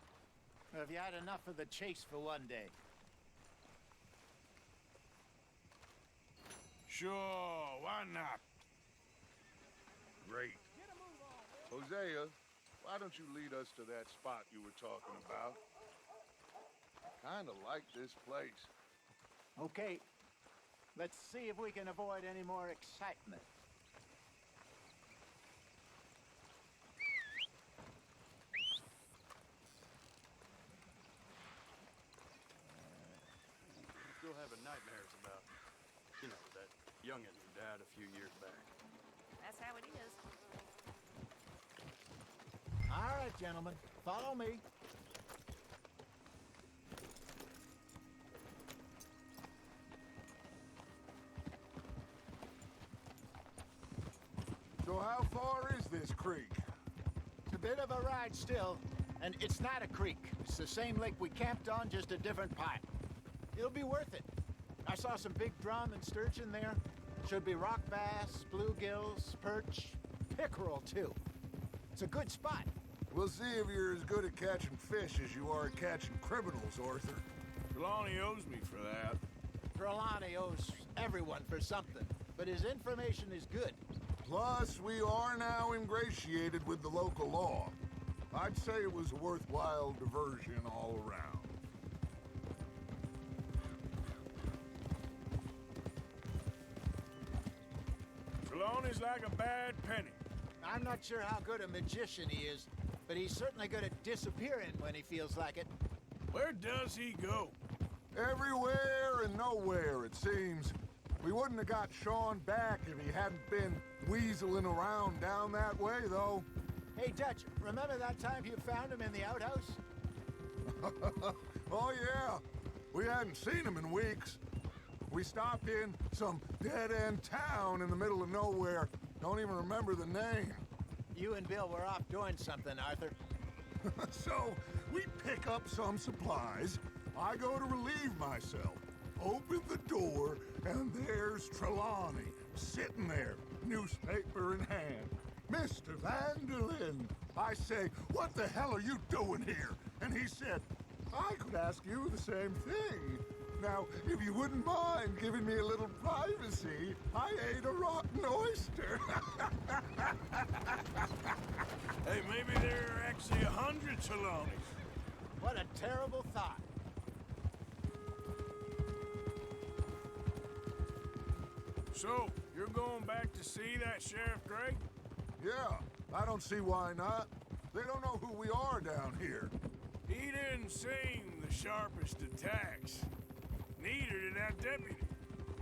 Or have you had enough of the chase for one day? Sure, why not? Great. Hosea, why don't you lead us to that spot you were talking about? Kinda like this place. Okay. Let's see if we can avoid any more excitement. youngin' who died a few years back. That's how it is. All right, gentlemen, follow me. So how far is this creek? It's a bit of a ride still, and it's not a creek. It's the same lake we camped on, just a different pipe. It'll be worth it. I saw some big drum and sturgeon there. Should be rock bass, bluegills, perch, pickerel too. It's a good spot. We'll see if you're as good at catching fish as you are at catching criminals, Arthur. Trelawney owes me for that. Trelawney owes everyone for something, but his information is good. Plus, we are now ingratiated with the local law. I'd say it was a worthwhile diversion all around. Trelawney's like a bad penny. I'm not sure how good a magician he is, but he's certainly good at disappearing when he feels like it. Where does he go? Everywhere and nowhere, it seems. We wouldn't have got Sean back if he hadn't been weaseling around down that way, though. Hey, Dutch, remember that time you found him in the outhouse? Oh, yeah. We hadn't seen him in weeks. We stopped in some dead-end town in the middle of nowhere. Don't even remember the name. You and Bill were off doing something, Arthur. So, we pick up some supplies. I go to relieve myself. Open the door, and there's Trelawney, sitting there, newspaper in hand. Mr. Vanderlyn. I say, what the hell are you doing here? And he said, I could ask you the same thing. Now, if you wouldn't mind giving me a little privacy, I ate a rotten oyster. Hey, maybe there are actually 100 Trelawneys. What a terrible thought. So, you're going back to see that Sheriff Gray? Yeah, I don't see why not. They don't know who we are down here. He didn't seem the sharpest attacks. Neither did that deputy.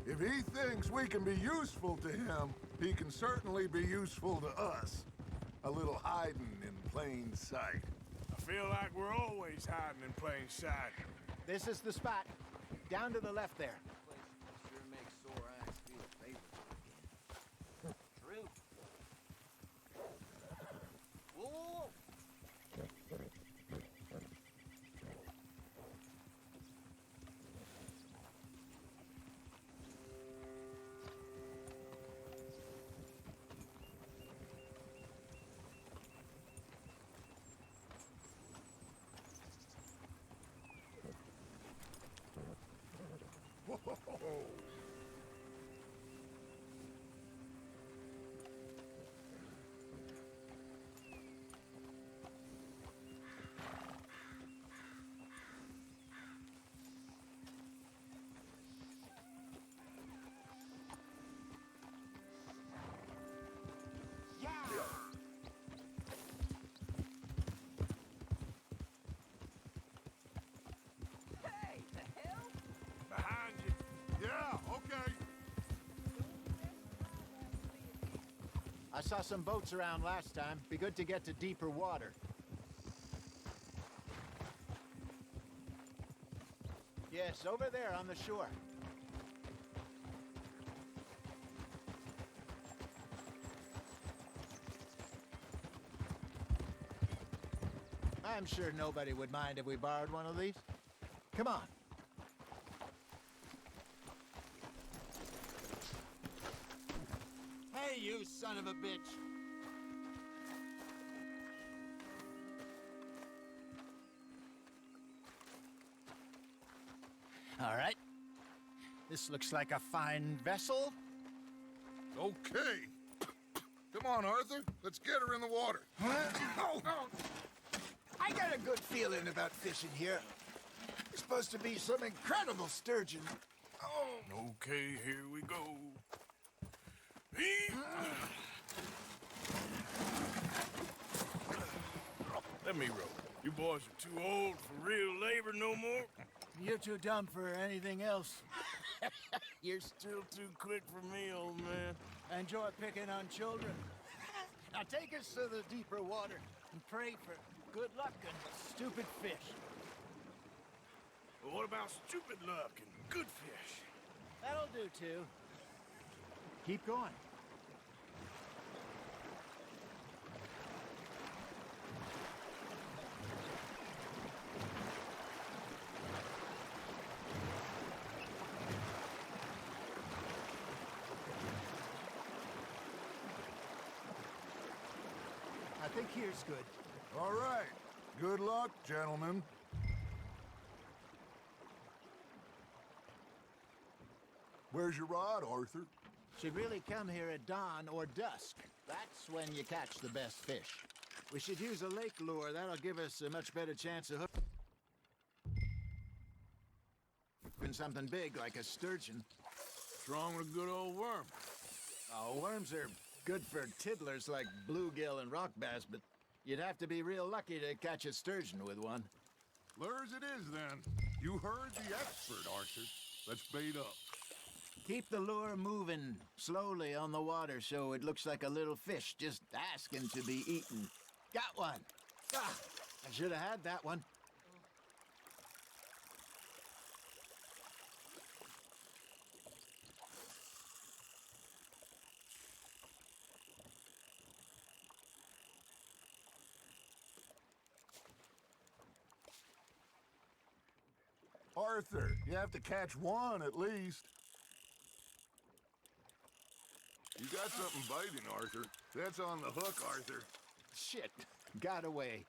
If he thinks we can be useful to him, he can certainly be useful to us. A little hiding in plain sight. I feel like we're always hiding in plain sight. This is the spot. Down to the left there. Sure makes sore eyes feel favorable again. True. Whoa, whoa, whoa. Behind you. Yeah, okay. I saw some boats around last time. Be good to get to deeper water. Yes, over there on the shore. I'm sure nobody would mind if we borrowed one of these. Come on. Hey, you son of a bitch! All right. This looks like a fine vessel. Okay. Come on, Arthur. Let's get her in the water. Oh, I got a good feeling about fishing here. There's supposed to be some incredible sturgeon. Oh. Okay, here we go. Let me row. You boys are too old for real labor no more. You're too dumb for anything else. You're still too quick for me, old man. Enjoy picking on children. Now take us to the deeper water and pray for good luck and stupid fish. Well, what about stupid luck and good fish? That'll do, too. Keep going. I think here's good. All right. Good luck, gentlemen. Where's your rod, Arthur? Should really come here at dawn or dusk. That's when you catch the best fish. We should use a lake lure. That'll give us a much better chance of hooking something big like a sturgeon. What's wrong with a good old worm? Oh, worms are good for tiddlers like bluegill and rock bass, but you'd have to be real lucky to catch a sturgeon with one. Lures it is, then. You heard the expert, Arthur. Let's bait up. Keep the lure moving slowly on the water so it looks like a little fish just asking to be eaten. Got one. Ah, I should have had that one. Arthur, you have to catch one at least. You got something biting, Arthur. That's on the hook, Arthur. Shit, got away.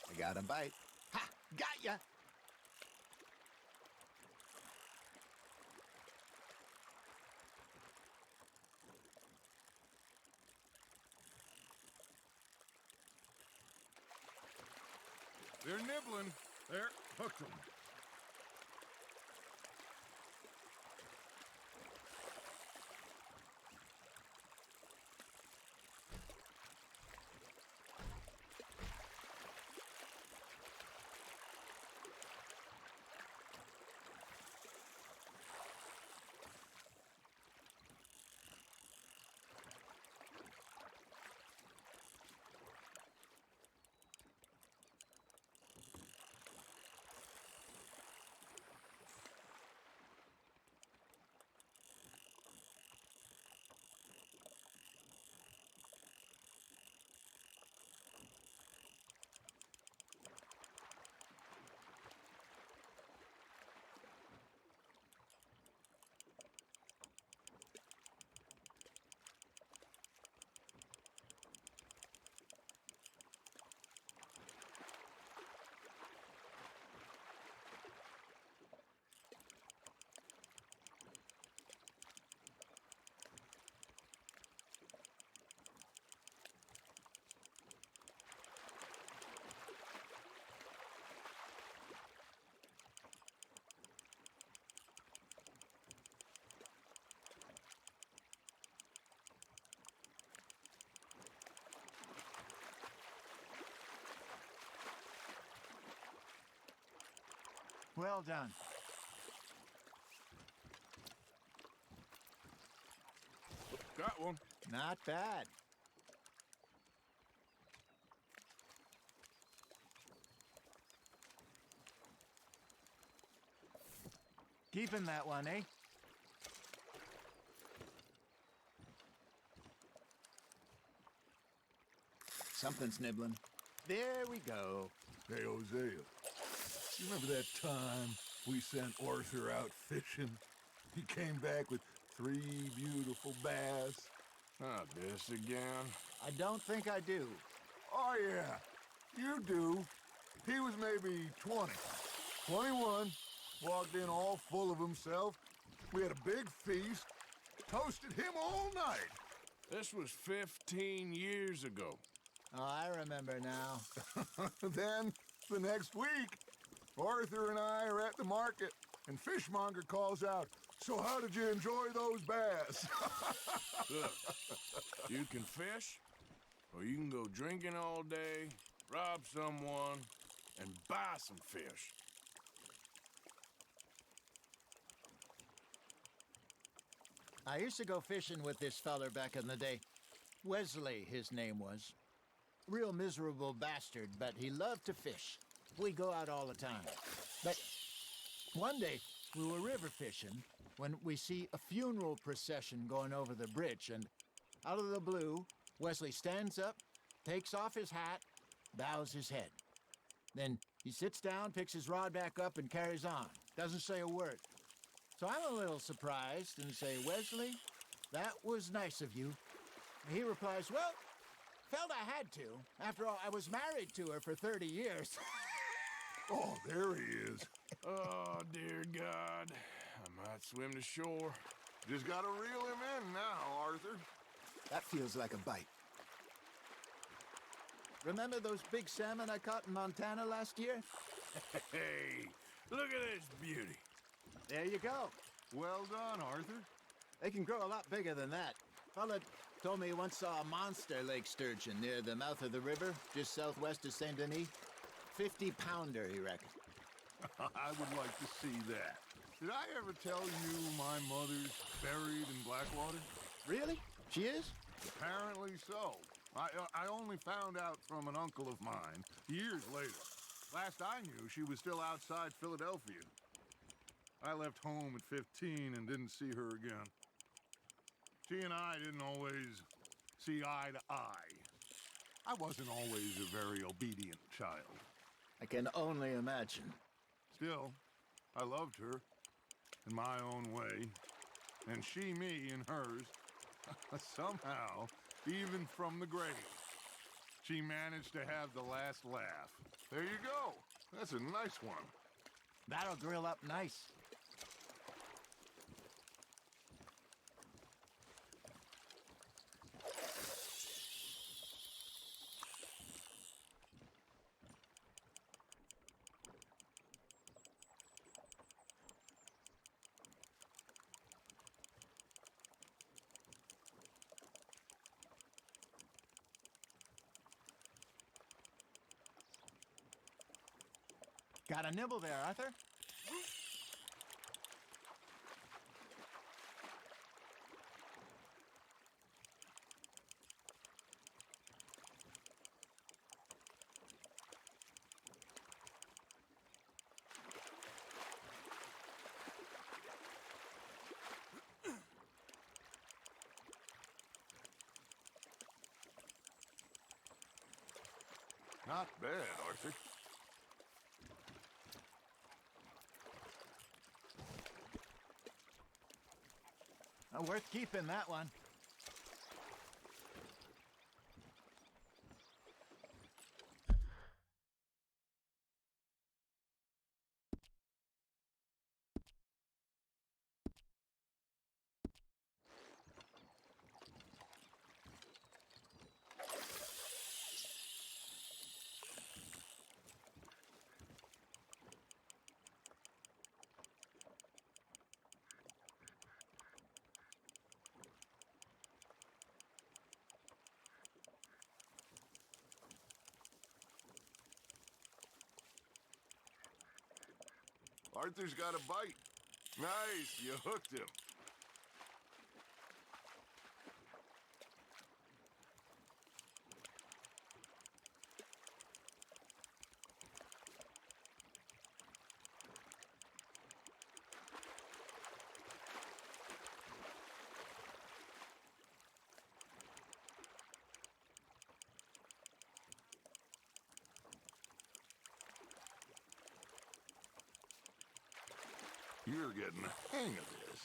I got a bite. Ha! Got ya! They're nibbling. There, hooked them. Well done. Got one. Not bad. Keeping that one, eh? Something's nibbling. There we go. Hey, Hosea. You remember that time we sent Arthur out fishing? He came back with 3 beautiful bass. Not this again. I don't think I do. Oh, yeah. You do. He was maybe 20. 21. Walked in all full of himself. We had a big feast. Toasted him all night. This was 15 years ago. Oh, I remember now. Then, the next week, Arthur and I are at the market, and Fishmonger calls out, "So how did you enjoy those bass?" Look, you can fish, or you can go drinking all day, rob someone, and buy some fish. I used to go fishing with this feller back in the day. Wesley, his name was. Real miserable bastard, but he loved to fish. We go out all the time. But one day, we were river fishing when we see a funeral procession going over the bridge, and out of the blue, Wesley stands up, takes off his hat, bows his head. Then he sits down, picks his rod back up, and carries on. Doesn't say a word. So I'm a little surprised and say, "Wesley, that was nice of you." He replies, "Well, felt I had to. After all, I was married to her for 30 years. Oh, there he is. Oh, dear God. I might swim to shore. Just gotta reel him in now, Arthur. That feels like a bite. Remember those big salmon I caught in Montana last year? Hey, look at this beauty. There you go. Well done, Arthur. They can grow a lot bigger than that. Fella told me he once saw a monster lake sturgeon near the mouth of the river, just southwest of Saint Denis. 50-pounder, he reckoned. I would like to see that. Did I ever tell you my mother's buried in Blackwater? Really? She is? Apparently so. I only found out from an uncle of mine years later. Last I knew, she was still outside Philadelphia. I left home at 15 and didn't see her again. She and I didn't always see eye to eye. I wasn't always a very obedient child. I can only imagine. Still, I loved her in my own way, and she me in hers. Somehow, even from the grave, she managed to have the last laugh. There you go. That's a nice one. That'll grill up nice. Got a nibble there, Arthur? Not bad, Arthur. Worth keeping, that one. Arthur's got a bite. Nice, you hooked him. You're getting the hang of this.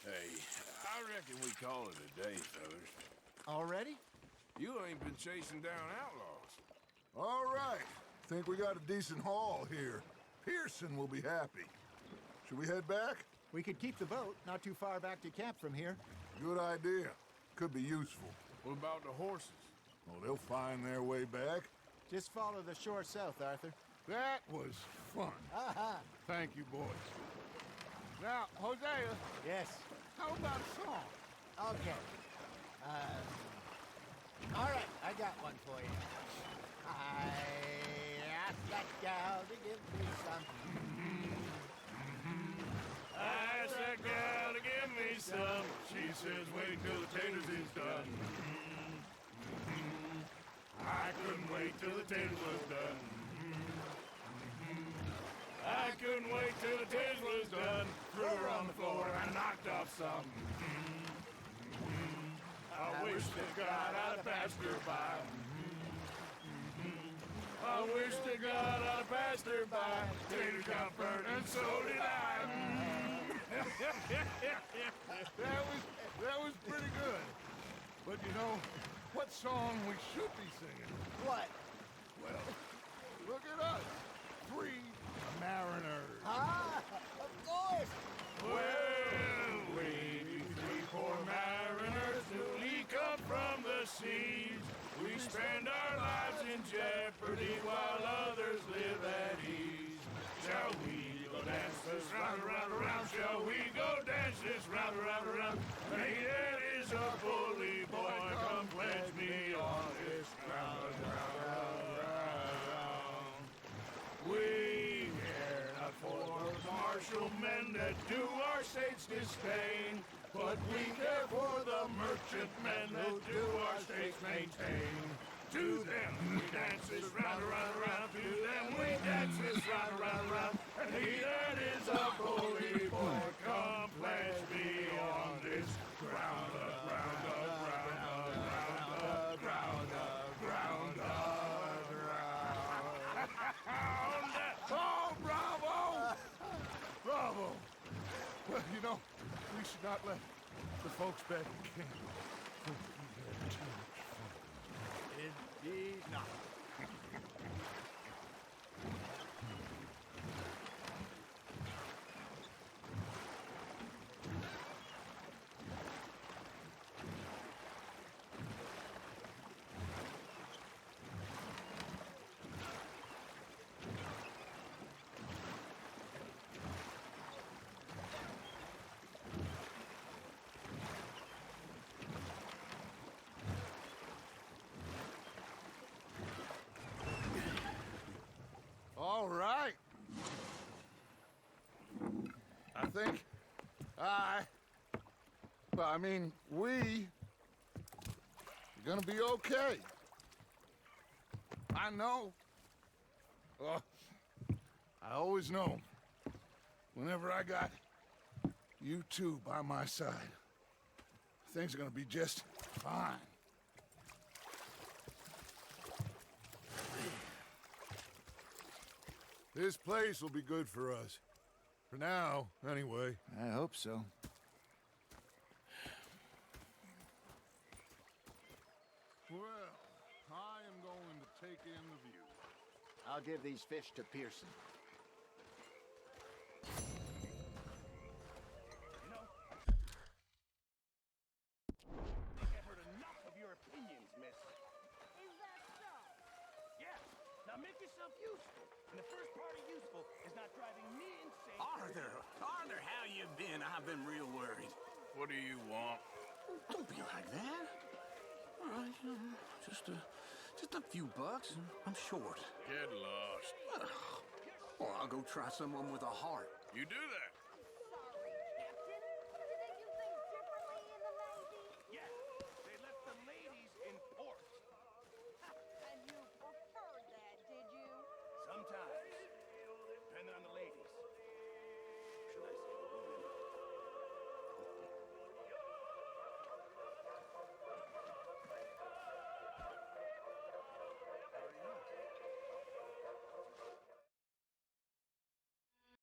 Hey, I reckon we call it a day, fellas. Already? You ain't been chasing down outlaws. All right. Think we got a decent haul here. Pearson will be happy. Should we head back? We could keep the boat not too far back to camp from here. Good idea. Could be useful. What about the horses? Oh, they'll find their way back. Just follow the shore south, Arthur. That was fun. Thank you, boys. Now, Hosea. Yes. How about a song? Okay. All right, I got one for you. I asked that gal to give me some. I asked that gal to give me some. She says, wait till the taters is done. I couldn't wait till the taters was done. I couldn't wait till the taters was done. Threw her on the floor and knocked off some. I wish to God I'd have passed her by. I wish to God I'd have passed her by. Taters got burned and so did I. That was pretty good. But you know, what song we should be singing? What? Well, look at us. 3 mariners. Of course. Well, we be 3 poor mariners newly come from the seas. We spend our lives in jeopardy while others live at ease. Shall we go dance this round, around, around? Shall we go dance this round, around, around? Hey, that is a bully boy. Come pledge me on this ground, ground. We care not for martial men that do our state's disdain, but we care for the merchant men that do our states maintain. To them we dance this round, around, around. To them we dance this round, around, around. And he that is a bully boy, come pledge me on this ground, ground, ground, ground, ground, ground, ground. Oh, bravo! Bravo! Well, you know, we should not let the folks back in camp think we had too much fun. Indeed not. All right. I think we are gonna be okay. I know. I always know. Whenever I got you two by my side, things are gonna be just fine. This place will be good for us. For now, anyway. I hope so. Well, I am going to take in the view. I'll give these fish to Pearson. I've heard enough of your opinions, miss. Is that so? Yes. Now make yourself useful. And the first part of useful is not driving me insane. Arthur, how you been? I've been real worried. What do you want? Don't be like that. All right, just a few bucks. I'm short. Get lost. Well, I'll go try someone with a heart. You do that.